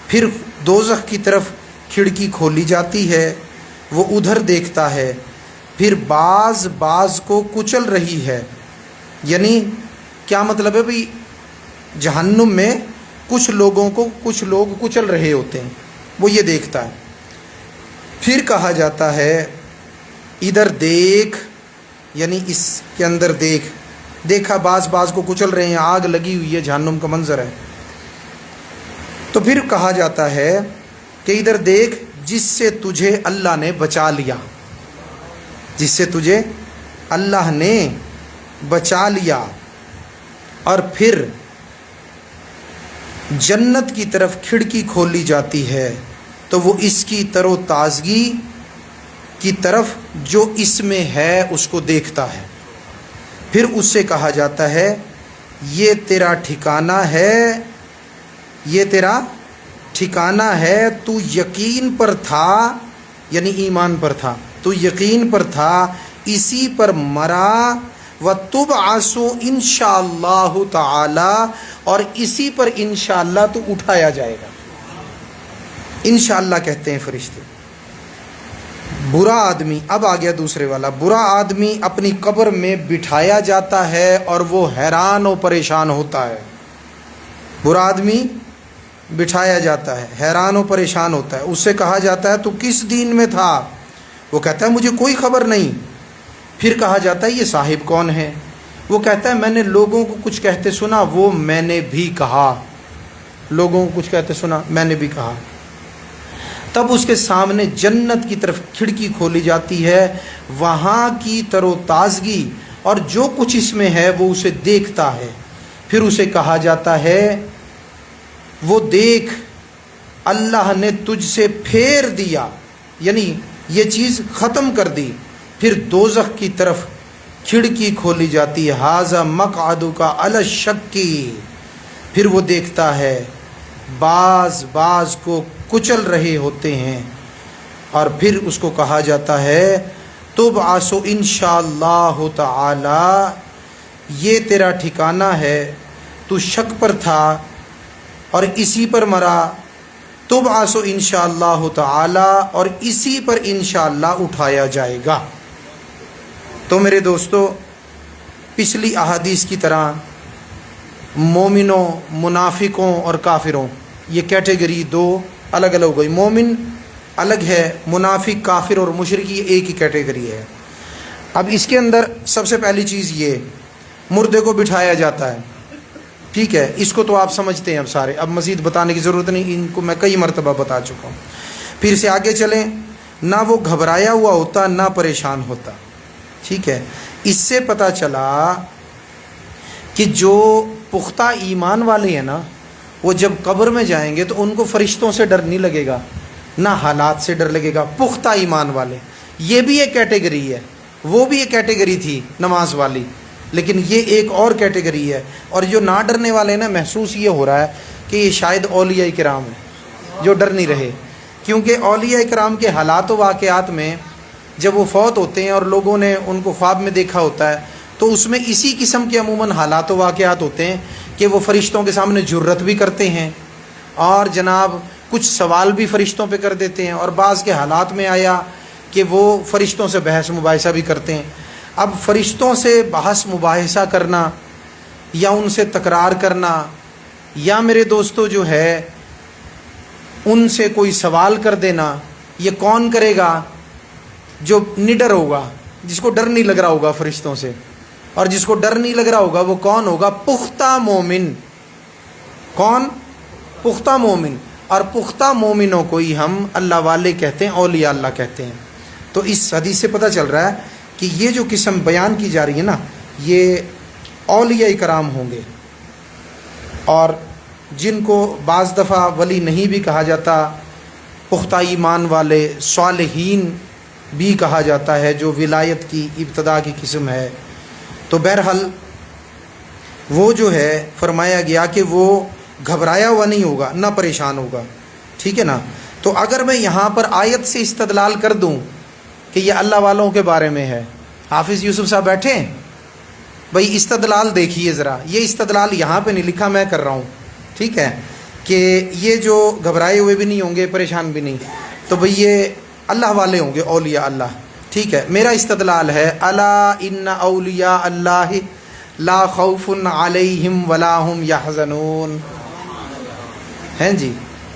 پھر دوزخ کی طرف کھڑکی کھولی جاتی ہے، وہ ادھر دیکھتا ہے، پھر بعض کو کچل رہی ہے۔ یعنی کیا مطلب ہے بھئی؟ جہنم میں کچھ لوگوں کو کچھ لوگ کچل رہے ہوتے ہیں، وہ یہ دیکھتا ہے۔ پھر کہا جاتا ہے ادھر دیکھ، یعنی اس کے اندر دیکھا بعض کو کچل رہے ہیں، آگ لگی ہوئی ہے، جہنم کا منظر ہے۔ تو پھر کہا جاتا ہے کہ ادھر دیکھ جس سے تجھے اللہ نے بچا لیا، جس سے تجھے اللہ نے بچا لیا، اور پھر جنت کی طرف کھڑکی کھولی جاتی ہے تو وہ اس کی تر و تازگی کی طرف جو اس میں ہے اس کو دیکھتا ہے۔ پھر اس سے کہا جاتا ہے یہ تیرا ٹھکانہ ہے، یہ تیرا ٹھکانہ ہے، تو یقین پر تھا، یعنی ایمان پر تھا، تو یقین پر تھا، اسی پر مرا، وَتُبْعَثُ انشاءاللہ تعالی، اور اسی پر انشاءاللہ تو اٹھایا جائے گا۔ انشاءاللہ کہتے ہیں فرشتے۔ برا آدمی، اب آ گیا دوسرے والا، برا آدمی اپنی قبر میں بٹھایا جاتا ہے اور وہ حیران و پریشان ہوتا ہے۔ برا آدمی بٹھایا جاتا ہے، حیران و پریشان ہوتا ہے۔ اس سے کہا جاتا ہے تو کس دین میں تھا؟ وہ کہتا ہے مجھے کوئی خبر نہیں۔ پھر کہا جاتا ہے یہ صاحب کون ہے؟ وہ کہتا ہے میں نے لوگوں کو کچھ کہتے سنا، وہ میں نے بھی کہا، لوگوں کو کچھ کہتے سنا، میں نے بھی کہا۔ تب اس کے سامنے جنت کی طرف کھڑکی کھولی جاتی ہے، وہاں کی تر و تازگی اور جو کچھ اس میں ہے وہ اسے دیکھتا ہے۔ پھر اسے کہا جاتا ہے وہ دیکھ اللہ نے تجھ سے پھیر دیا، یعنی یہ چیز ختم کر دی۔ پھر دوزخ کی طرف کھڑکی کھولی جاتی ہے، ھذا مقعدک علی الشک، پھر وہ دیکھتا ہے بعض کو کچل رہے ہوتے ہیں، اور پھر اس کو کہا جاتا ہے تبعث انشاءاللہ تعالی، یہ تیرا ٹھکانہ ہے، تو شک پر تھا اور اسی پر مرا، تبعث انشاءاللہ تعالی، اور اسی پر انشاءاللہ اٹھایا جائے گا۔ تو میرے دوستو، پچھلی احادیث کی طرح مومنوں، منافقوں اور کافروں، یہ کیٹیگری دو الگ الگ ہو گئی۔ مومن الگ ہے، منافق، کافر اور مشرک یہ ایک ہی کیٹیگری ہے۔ اب اس کے اندر سب سے پہلی چیز یہ مردے کو بٹھایا جاتا ہے، ٹھیک ہے، اس کو تو آپ سمجھتے ہیں اب سارے، اب مزید بتانے کی ضرورت نہیں، ان کو میں کئی مرتبہ بتا چکا ہوں۔ پھر سے آگے چلیں، نہ وہ گھبرایا ہوا ہوتا نہ پریشان ہوتا، ٹھیک ہے۔ اس سے پتہ چلا کہ جو پختہ ایمان والے ہیں نا، وہ جب قبر میں جائیں گے تو ان کو فرشتوں سے ڈر نہیں لگے گا، نہ حالات سے ڈر لگے گا۔ پختہ ایمان والے، یہ بھی ایک کیٹیگری ہے، وہ بھی ایک کیٹیگری تھی نماز والی، لیکن یہ ایک اور کیٹیگری ہے۔ اور جو نہ ڈرنے والے نا، محسوس یہ ہو رہا ہے کہ یہ شاید اولیاء کرام ہیں جو ڈر نہیں رہے، کیونکہ اولیاء کرام کے حالات و واقعات میں جب وہ فوت ہوتے ہیں اور لوگوں نے ان کو خواب میں دیکھا ہوتا ہے تو اس میں اسی قسم کے عموماً حالات و واقعات ہوتے ہیں کہ وہ فرشتوں کے سامنے جرت بھی کرتے ہیں، اور جناب کچھ سوال بھی فرشتوں پہ کر دیتے ہیں، اور بعض کے حالات میں آیا کہ وہ فرشتوں سے بحث مباحثہ بھی کرتے ہیں۔ اب فرشتوں سے بحث مباحثہ کرنا یا ان سے تکرار کرنا، یا میرے دوستو جو ہے ان سے کوئی سوال کر دینا، یہ کون کرے گا؟ جو نڈر ہوگا، جس کو ڈر نہیں لگ رہا ہوگا فرشتوں سے، اور جس کو ڈر نہیں لگ رہا ہوگا وہ کون ہوگا؟ پختہ مومن۔ کون؟ پختہ مومن۔ اور پختہ مومنوں کو ہی ہم اللہ والے کہتے ہیں، اولیاء اللہ کہتے ہیں۔ تو اس حدیث سے پتہ چل رہا ہے کہ یہ جو قسم بیان کی جا رہی ہے نا، یہ اولیاء کرام ہوں گے، اور جن کو بعض دفعہ ولی نہیں بھی کہا جاتا، پختہ ایمان والے، صالحین بھی کہا جاتا ہے، جو ولایت کی ابتدا کی قسم ہے۔ تو بہرحال وہ جو ہے فرمایا گیا کہ وہ گھبرایا ہوا نہیں ہوگا، نہ پریشان ہوگا، ٹھیک ہے نا۔ تو اگر میں یہاں پر آیت سے استدلال کر دوں کہ یہ اللہ والوں کے بارے میں ہے، حافظ یوسف صاحب بیٹھے ہیں بھائی، استدلال دیکھیے ذرا، یہ استدلال یہاں پہ نہیں لکھا، میں کر رہا ہوں، ٹھیک ہے، کہ یہ جو گھبرائے ہوئے بھی نہیں ہوں گے، پریشان بھی نہیں، تو بھئی یہ اللہ والے ہوں گے، اولیاء اللہ، ٹھیک ہے۔ میرا استدلال ہے الا ان اولیاء اللہ لا خوف علیہم ولا هم یحزنون، ہیں جی،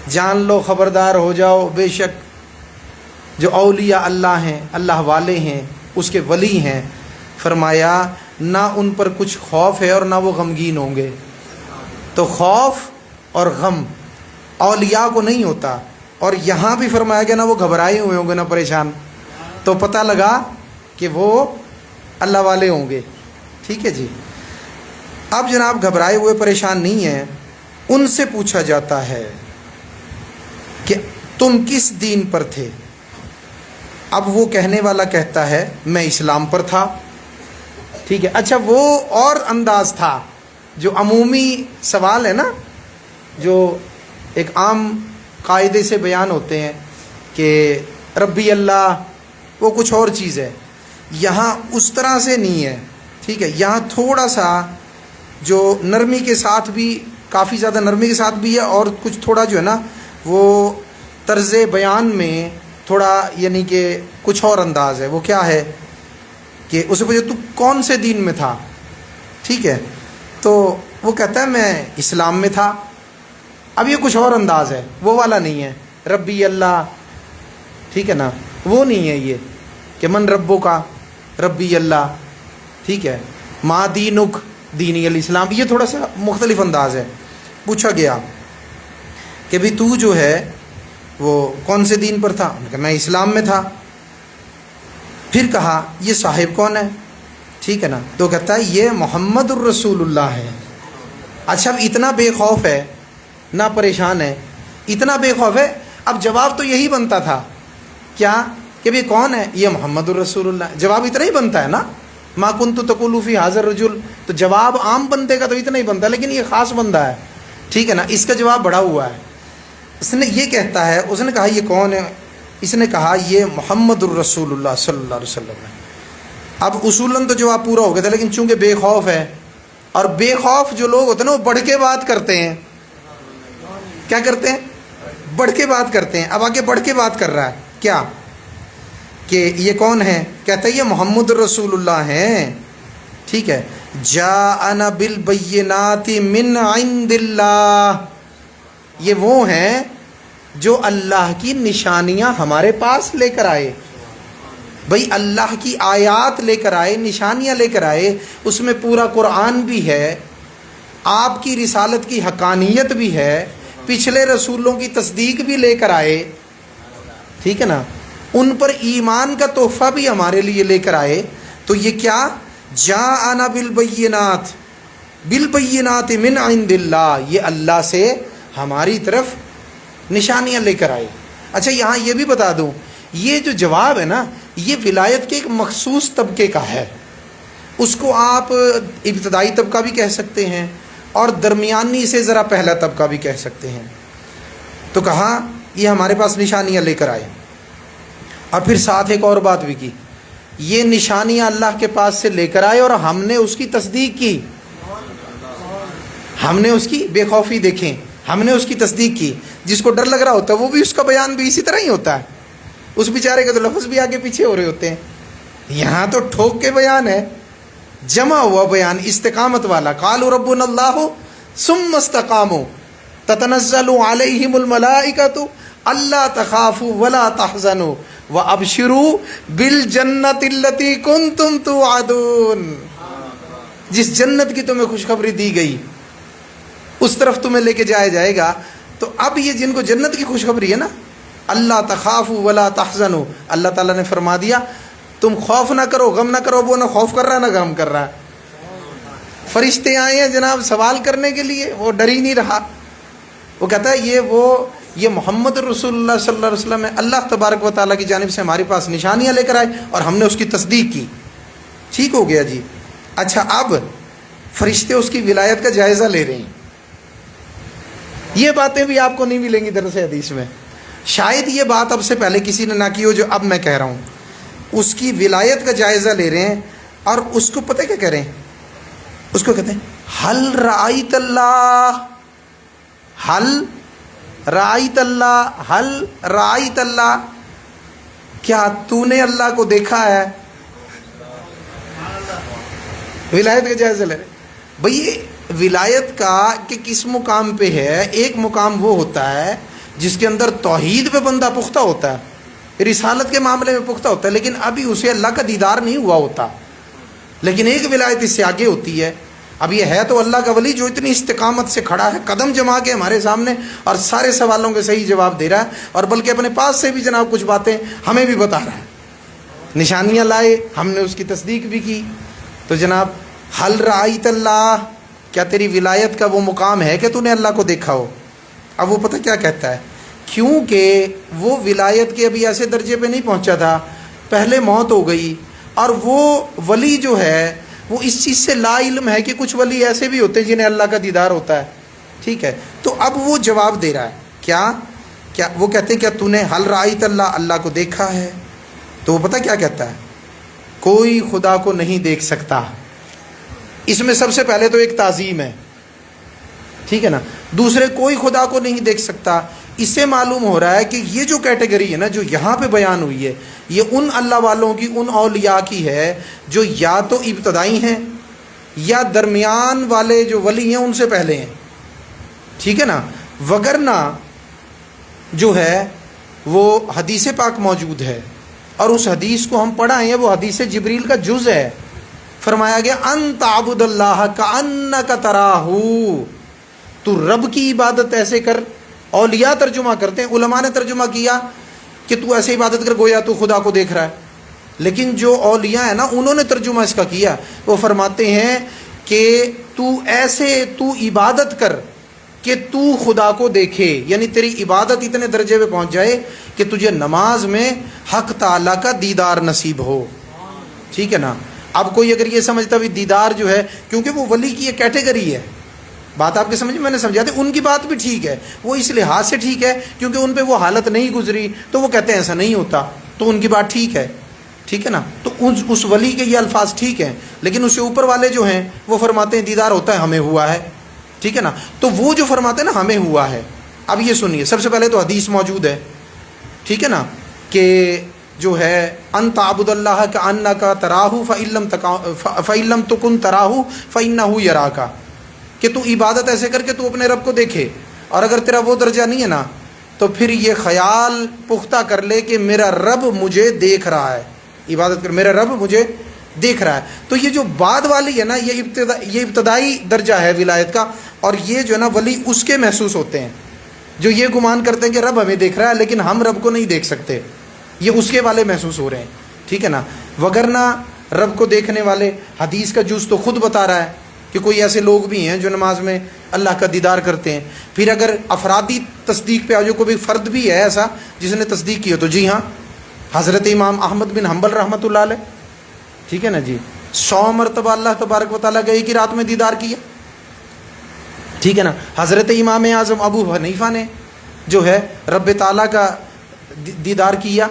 جان لو خبردار ہو جاؤ، بے شک جو اولیاء اللہ ہیں، اللہ والے ہیں، اس کے ولی ہیں، فرمایا نہ ان پر کچھ خوف ہے اور نہ وہ غمگین ہوں گے۔ تو خوف اور غم اولیاء کو نہیں ہوتا، اور یہاں بھی فرمایا گیا نہ وہ گھبرائے ہوئے ہوں گے نہ پریشان، تو پتہ لگا کہ وہ اللہ والے ہوں گے۔ ٹھیک ہے جی۔ اب جناب گھبرائے ہوئے پریشان نہیں ہیں، ان سے پوچھا جاتا ہے کہ تم کس دین پر تھے؟ اب وہ کہنے والا کہتا ہے میں اسلام پر تھا۔ ٹھیک ہے، اچھا وہ اور انداز تھا، جو عمومی سوال ہے نا، جو ایک عام قاعدے سے بیان ہوتے ہیں کہ ربی اللہ، وہ کچھ اور چیز ہے، یہاں اس طرح سے نہیں ہے۔ ٹھیک ہے، یہاں تھوڑا سا جو نرمی کے ساتھ بھی، کافی زیادہ نرمی کے ساتھ بھی ہے، اور کچھ تھوڑا جو ہے نا وہ طرز بیان میں تھوڑا یعنی کہ کچھ اور انداز ہے۔ وہ کیا ہے کہ اسے پوچھو تو کون سے دین میں تھا؟ ٹھیک ہے، تو وہ کہتا ہے میں اسلام میں تھا۔ اب یہ کچھ اور انداز ہے، وہ والا نہیں ہے ربی اللہ، ٹھیک ہے نا، وہ نہیں ہے یہ کہ من ربو کا ربی اللہ، ٹھیک ہے، ما دینک دینی الاسلام، یہ تھوڑا سا مختلف انداز ہے۔ پوچھا گیا کہ بھی تو جو ہے وہ کون سے دین پر تھا؟ انہوں نے کہا میں اسلام میں تھا۔ پھر کہا یہ صاحب کون ہے؟ ٹھیک ہے نا، تو کہتا ہے یہ محمد الرسول اللہ ہے۔ اچھا اب اتنا بے خوف ہے، نہ پریشان ہے، اتنا بے خوف ہے، اب جواب تو یہی بنتا تھا کیا کہ بھی کون ہے؟ یہ محمد الرسول اللہ۔ جواب اتنا ہی بنتا ہے نا، ما کنت تقول فی ھذا الرجل، تو جواب عام بندے کا تو اتنا ہی بنتا ہے، لیکن یہ خاص بندہ ہے، ٹھیک ہے نا، اس کا جواب بڑا ہوا ہے۔ اس نے یہ کہتا ہے، اس نے کہا یہ کون ہے؟ اس نے کہا یہ محمد الرسول اللہ صلی اللہ علیہ وسلم ہے۔ اب اصولاً تو جواب پورا ہو گیا تھا، لیکن چونکہ بے خوف ہے، اور بے خوف جو لوگ ہوتے ہیں نا وہ بڑھ کے بات کرتے ہیں۔ کیا کرتے ہیں؟ بڑھ کے بات کرتے ہیں۔ اب آگے بڑھ کے بات کر رہا ہے کیا کہ یہ کون ہے؟ کہتا ہے یہ محمد الرسول اللہ ہیں، ٹھیک ہے، جاءنا بالبینات من عند اللہ، یہ وہ ہیں جو اللہ کی نشانیاں ہمارے پاس لے کر آئے۔ بھئی اللہ کی آیات لے کر آئے، نشانیاں لے کر آئے، اس میں پورا قرآن بھی ہے، آپ کی رسالت کی حقانیت بھی ہے، پچھلے رسولوں کی تصدیق بھی لے کر آئے، ٹھیک ہے نا، ان پر ایمان کا تحفہ بھی ہمارے لیے لے کر آئے۔ تو یہ کیا؟ جاءنا بالبینات، بالبینات من عند اللہ، یہ اللہ سے ہماری طرف نشانیاں لے کر آئے۔ اچھا یہاں یہ بھی بتا دوں، یہ جو جواب ہے نا یہ ولایت کے ایک مخصوص طبقے کا ہے، اس کو آپ ابتدائی طبقہ بھی کہہ سکتے ہیں اور درمیانی سے ذرا پہلا طبقہ بھی کہہ سکتے ہیں۔ تو کہا یہ ہمارے پاس نشانیاں لے کر آئے، اور پھر ساتھ ایک اور بات بھی کی، یہ نشانیاں اللہ کے پاس سے لے کر آئے اور ہم نے اس کی تصدیق کی، ہم نے اس کی بے خوفی دیکھیں، ہم نے اس کی تصدیق کی۔ جس کو ڈر لگ رہا ہوتا ہے وہ بھی اس کا بیان بھی اسی طرح ہی ہوتا ہے، اس بیچارے کے تو لفظ بھی آگے پیچھے ہو رہے ہوتے ہیں۔ یہاں تو ٹھوک کے بیان ہے، جمع ہوا بیان، استقامت والا۔ قالوا ربنا اللہ ثم استقاموا تتنزل علیہم الملائکۃ الا تخافوا ولا تحزنوا وابشروا بالجنۃ التی کنتم توعدون، جس جنت کی تمہیں خوشخبری دی گئی اس طرف تمہیں لے کے جایا جائے گا۔ تو اب یہ جن کو جنت کی خوشخبری ہے نا، اللہ تخافوا ولا تحزنوا، اللہ تعالیٰ نے فرما دیا تم خوف نہ کرو، غم نہ کرو۔ وہ نہ خوف کر رہا ہے نہ غم کر رہا ہے، فرشتے آئے ہیں جناب سوال کرنے کے لیے، وہ ڈر ہی نہیں رہا۔ وہ کہتا ہے یہ محمد رسول اللہ صلی اللہ علیہ وسلم ہے، اللہ تبارک و تعالیٰ کی جانب سے ہمارے پاس نشانیاں لے کر آئے اور ہم نے اس کی تصدیق کی۔ ٹھیک ہو گیا جی۔ اچھا اب فرشتے اس کی ولایت کا جائزہ لے رہے ہیں۔ یہ باتیں بھی آپ کو نہیں ملیں گی درس حدیث میں، شاید یہ بات اب سے پہلے کسی نے نہ کی ہو جو اب میں کہہ رہا ہوں۔ اس کی ولایت کا جائزہ لے رہے ہیں، اور اس کو پتہ کیا کہہ رہے ہیں؟ اس کو کہتے ہیں حل رأیت اللہ، حل رأیت اللہ، حل رأیت اللہ، کیا تو نے اللہ کو دیکھا ہے؟ ولایت کا جائزہ لے رہے ہیں۔ بھئی ولایت کا کہ کس مقام پہ ہے، ایک مقام وہ ہوتا ہے جس کے اندر توحید پہ بندہ پختہ ہوتا ہے، رسالت کے معاملے میں پختہ ہوتا ہے، لیکن ابھی اسے اللہ کا دیدار نہیں ہوا ہوتا۔ لیکن ایک ولایت اس سے آگے ہوتی ہے، اب یہ ہے تو اللہ کا ولی جو اتنی استقامت سے کھڑا ہے، قدم جما کے ہمارے سامنے، اور سارے سوالوں کے صحیح جواب دے رہا ہے، اور بلکہ اپنے پاس سے بھی جناب کچھ باتیں ہمیں بھی بتا رہا ہے، نشانیاں لائے، ہم نے اس کی تصدیق بھی کی۔ تو جناب حل رأیت اللہ، کیا تیری ولایت کا وہ مقام ہے کہ تو نے اللہ کو دیکھا ہو؟ اب وہ پتہ کیا کہتا ہے، کیونکہ وہ ولایت کے ابھی ایسے درجے پہ نہیں پہنچا تھا، پہلے موت ہو گئی، اور وہ ولی جو ہے وہ اس چیز سے لا علم ہے کہ کچھ ولی ایسے بھی ہوتے ہیں جنہیں اللہ کا دیدار ہوتا ہے، ٹھیک ہے؟ تو اب وہ جواب دے رہا ہے، کیا وہ کہتے ہیں کیا تو نے حل رأیت اللہ، اللہ کو دیکھا ہے؟ تو وہ پتہ کیا کہتا ہے، کوئی خدا کو نہیں دیکھ سکتا۔ اس میں سب سے پہلے تو ایک تعظیم ہے، ٹھیک ہے نا، دوسرے کوئی خدا کو نہیں دیکھ سکتا۔ اس سے معلوم ہو رہا ہے کہ یہ جو کیٹیگری ہے نا جو یہاں پہ بیان ہوئی ہے، یہ ان اللہ والوں کی، ان اولیاء کی ہے جو یا تو ابتدائی ہیں یا درمیان والے جو ولی ہیں ان سے پہلے ہیں، ٹھیک ہے نا، وگرنہ جو ہے وہ حدیث پاک موجود ہے، اور اس حدیث کو ہم پڑھائیں ہیں، وہ حدیث جبریل کا جز ہے۔ فرمایا گیا ان تعبد اللہ کأنک تراہ، تو رب کی عبادت ایسے کر، اولیاء ترجمہ کرتے ہیں، علماء نے ترجمہ کیا کہ تو ایسے عبادت کر گویا تو خدا کو دیکھ رہا ہے، لیکن جو اولیاء ہیں نا انہوں نے ترجمہ اس کا کیا، وہ فرماتے ہیں کہ تو ایسے تو عبادت کر کہ تو خدا کو دیکھے، یعنی تیری عبادت اتنے درجے پہ پہنچ جائے کہ تجھے نماز میں حق تعالیٰ کا دیدار نصیب ہو، ٹھیک ہے نا۔ اب کوئی اگر یہ سمجھتا بھی دیدار جو ہے، کیونکہ وہ ولی کی ایک کیٹیگری ہے، بات آپ کے سمجھ میں نے سمجھا دی، ان کی بات بھی ٹھیک ہے، وہ اس لحاظ سے ٹھیک ہے کیونکہ ان پہ وہ حالت نہیں گزری، تو وہ کہتے ہیں ایسا نہیں ہوتا، تو ان کی بات ٹھیک ہے، ٹھیک ہے نا۔ تو اس ولی کے یہ الفاظ ٹھیک ہیں، لیکن اس سے اوپر والے جو ہیں وہ فرماتے ہیں دیدار ہوتا ہے، ہمیں ہوا ہے، ٹھیک ہے نا۔ تو وہ جو فرماتے ہیں نا ہمیں ہوا ہے، اب یہ سنیے، سب سے پہلے تو حدیث موجود ہے، ٹھیک ہے نا، کہ جو ہے ان تعبد اللہ کأنک تراہ فإن لم تکن تراہ فإنہ یراک، کہ تو عبادت ایسے کر کے تو اپنے رب کو دیکھے، اور اگر تیرا وہ درجہ نہیں ہے نا تو پھر یہ خیال پختہ کر لے کہ میرا رب مجھے دیکھ رہا ہے، عبادت کر میرا رب مجھے دیکھ رہا ہے۔ تو یہ جو بعد والی ہے نا یہ ابتدائی درجہ ہے ولایت کا، اور یہ جو ہے نا ولی اس کے محسوس ہوتے ہیں جو یہ گمان کرتے ہیں کہ رب ہمیں دیکھ رہا ہے لیکن ہم رب کو نہیں دیکھ سکتے، یہ اس کے والے محسوس ہو رہے ہیں، ٹھیک ہے نا۔ وگرنہ رب کو دیکھنے والے حدیث کا جز تو خود بتا رہا ہے کہ کوئی ایسے لوگ بھی ہیں جو نماز میں اللہ کا دیدار کرتے ہیں۔ پھر اگر افرادی تصدیق پہ آجو، کوئی فرد بھی ہے ایسا جس نے تصدیق کی ہو، تو جی ہاں، حضرت امام احمد بن حنبل رحمۃ اللہ علیہ، ٹھیک ہے نا جی، 100 مرتبہ اللہ تبارک و تعالیٰ کا ایک ہی رات میں دیدار کیا، ٹھیک ہے نا۔ حضرت امام اعظم ابو حنیفہ نے جو ہے رب تعالیٰ کا دیدار کیا،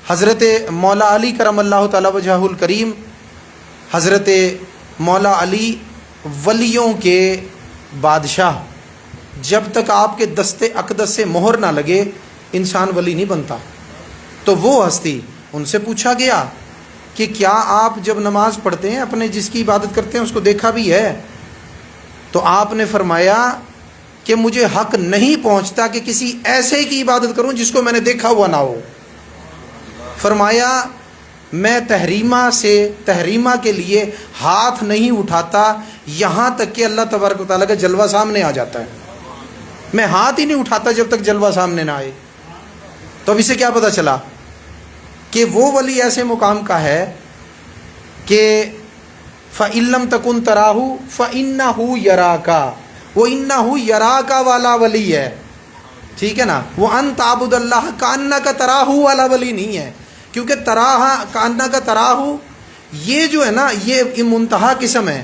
حضرت مولا علی کرم اللہ تعالیٰ وجہہ الکریم، حضرت مولا علی ولیوں کے بادشاہ، جب تک آپ کے دست اقدس سے مہر نہ لگے انسان ولی نہیں بنتا۔ تو وہ ہستی، ان سے پوچھا گیا کہ کیا آپ جب نماز پڑھتے ہیں اپنے جس کی عبادت کرتے ہیں اس کو دیکھا بھی ہے؟ تو آپ نے فرمایا کہ مجھے حق نہیں پہنچتا کہ کسی ایسے کی عبادت کروں جس کو میں نے دیکھا ہوا نہ ہو۔ فرمایا میں تحریمہ کے لیے ہاتھ نہیں اٹھاتا یہاں تک کہ اللہ تبارک و تعالیٰ کا جلوہ سامنے آ جاتا ہے، میں ہاتھ ہی نہیں اٹھاتا جب تک جلوہ سامنے نہ آئے۔ تو اب اسے کیا پتہ چلا کہ وہ ولی ایسے مقام کا ہے کہ فَإِن لَمْ تَكُنْ تَرَاهُ فَإِنَّهُ يَرَاكَ، وہ اِنَّهُ يَرَاكَ والا ولی ہے، ٹھیک ہے نا۔ وہ ان تعبد اللہ کأنک تراہ والا ولی نہیں ہے، کیونکہ تراہ کأنک تراہ یہ جو ہے نا یہ منتہا قسم ہے،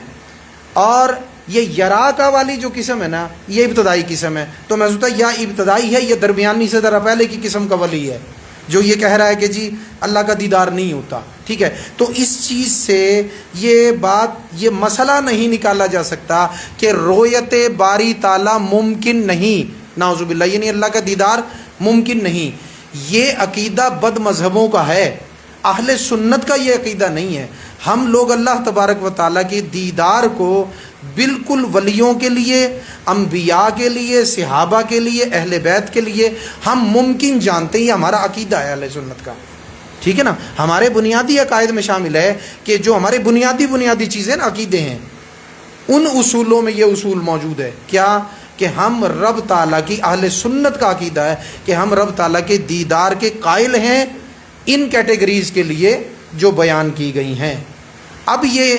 اور یہ یراکا والی جو قسم ہے نا یہ ابتدائی قسم ہے۔ تو میں سوچتا یا ابتدائی ہے یا درمیانی سے ذرا پہلے کی قسم کا ولی ہے جو یہ کہہ رہا ہے کہ جی اللہ کا دیدار نہیں ہوتا، ٹھیک ہے۔ تو اس چیز سے یہ مسئلہ نہیں نکالا جا سکتا کہ رویت باری تعالیٰ ممکن نہیں، نعوذ باللہ، یعنی اللہ کا دیدار ممکن نہیں۔ یہ عقیدہ بد مذہبوں کا ہے، اہل سنت کا یہ عقیدہ نہیں ہے۔ ہم لوگ اللہ تبارک و تعالیٰ کے دیدار کو بالکل ولیوں کے لیے، انبیاء کے لیے، صحابہ کے لیے، اہل بیت کے لیے ہم ممکن جانتے ہیں، یہ ہمارا عقیدہ ہے اہل سنت کا، ٹھیک ہے نا. ہمارے بنیادی عقائد میں شامل ہے کہ جو ہمارے بنیادی چیزیں نا عقیدے ہیں، ان اصولوں میں یہ اصول موجود ہے کیا کہ ہم رب تعالیٰ کی، اہل سنت کا عقیدہ ہے کہ ہم رب تعالیٰ کے دیدار کے قائل ہیں ان کیٹیگریز کے لیے جو بیان کی گئی ہیں. اب یہ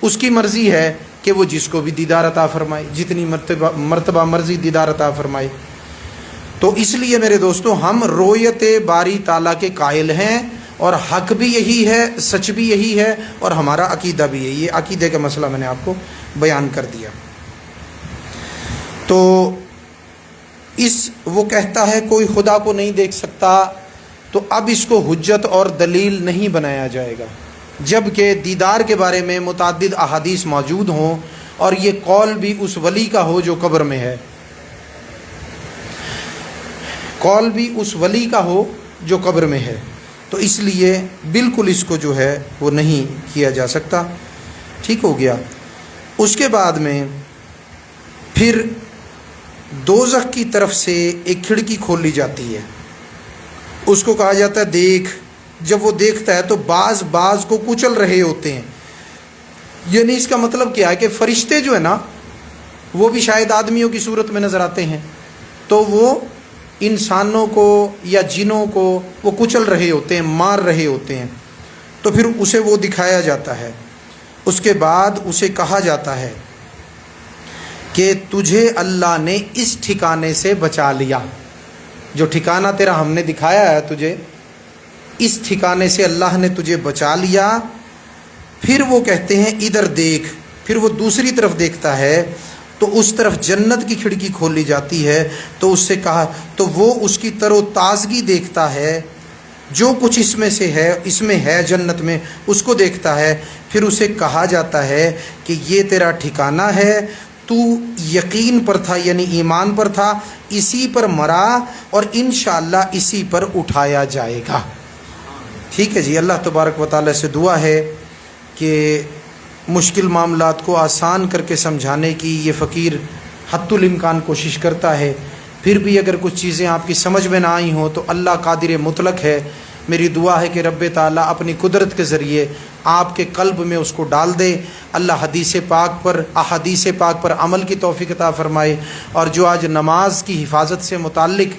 اس کی مرضی ہے کہ وہ جس کو بھی دیدار عطا فرمائے، جتنی مرتبہ مرضی دیدار عطا فرمائے. تو اس لیے میرے دوستو ہم رؤیت باری تعالیٰ کے قائل ہیں، اور حق بھی یہی ہے، سچ بھی یہی ہے، اور ہمارا عقیدہ بھی یہی ہے. عقیدے کا مسئلہ میں نے آپ کو بیان کر دیا. تو وہ کہتا ہے کوئی خدا کو نہیں دیکھ سکتا، تو اب اس کو حجت اور دلیل نہیں بنایا جائے گا، جبکہ دیدار کے بارے میں متعدد احادیث موجود ہوں اور یہ قول بھی اس ولی کا ہو جو قبر میں ہے، قول بھی اس ولی کا ہو جو قبر میں ہے. تو اس لیے بالکل اس کو جو ہے وہ نہیں کیا جا سکتا. ٹھیک ہو گیا. اس کے بعد میں پھر دوزخ کی طرف سے ایک کھڑکی کھولی جاتی ہے، اس کو کہا جاتا ہے دیکھ. جب وہ دیکھتا ہے تو بعض کو کچل رہے ہوتے ہیں. یعنی اس کا مطلب کیا ہے کہ فرشتے جو ہے نا وہ بھی شاید آدمیوں کی صورت میں نظر آتے ہیں، تو وہ انسانوں کو یا جنوں کو وہ کچل رہے ہوتے ہیں، مار رہے ہوتے ہیں. تو پھر اسے وہ دکھایا جاتا ہے. اس کے بعد اسے کہا جاتا ہے کہ تجھے اللہ نے اس ٹھکانے سے بچا لیا، جو ٹھکانہ تیرا ہم نے دکھایا ہے تجھے، اس ٹھکانے سے اللہ نے تجھے بچا لیا. پھر وہ کہتے ہیں ادھر دیکھ. پھر وہ دوسری طرف دیکھتا ہے تو اس طرف جنت کی کھڑکی کھولی جاتی ہے. تو اس سے کہا، تو وہ اس کی تر و تازگی دیکھتا ہے، جو کچھ اس میں سے ہے، اس میں ہے جنت میں، اس کو دیکھتا ہے. پھر اسے کہا جاتا ہے کہ یہ تیرا ٹھکانہ ہے، تو یقین پر تھا یعنی ایمان پر تھا، اسی پر مرا اور انشاءاللہ اسی پر اٹھایا جائے گا. ٹھیک ہے جی. اللہ تبارک و تعالیٰ سے دعا ہے کہ مشکل معاملات کو آسان کر کے سمجھانے کی یہ فقیر حت الامکان کوشش کرتا ہے. پھر بھی اگر کچھ چیزیں آپ کی سمجھ میں نہ آئی ہوں تو اللہ قادر مطلق ہے. میری دعا ہے کہ رب تعالیٰ اپنی قدرت کے ذریعے آپ کے قلب میں اس کو ڈال دے. اللہ احادیث پاک پر عمل کی توفیق عطا فرمائے. اور جو آج نماز کی حفاظت سے متعلق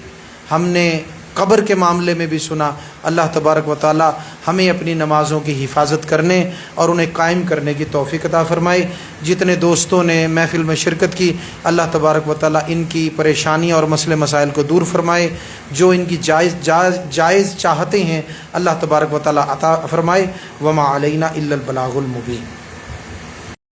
ہم نے قبر کے معاملے میں بھی سنا، اللہ تبارک و تعالی ہمیں اپنی نمازوں کی حفاظت کرنے اور انہیں قائم کرنے کی توفیق عطا فرمائے. جتنے دوستوں نے محفل میں شرکت کی، اللہ تبارک و تعالی ان کی پریشانیاں اور مسئلے مسائل کو دور فرمائے. جو ان کی جائز چاہتے ہیں اللہ تبارک و تعالی عطا فرمائے. وما علینا الا البلاغ المبین.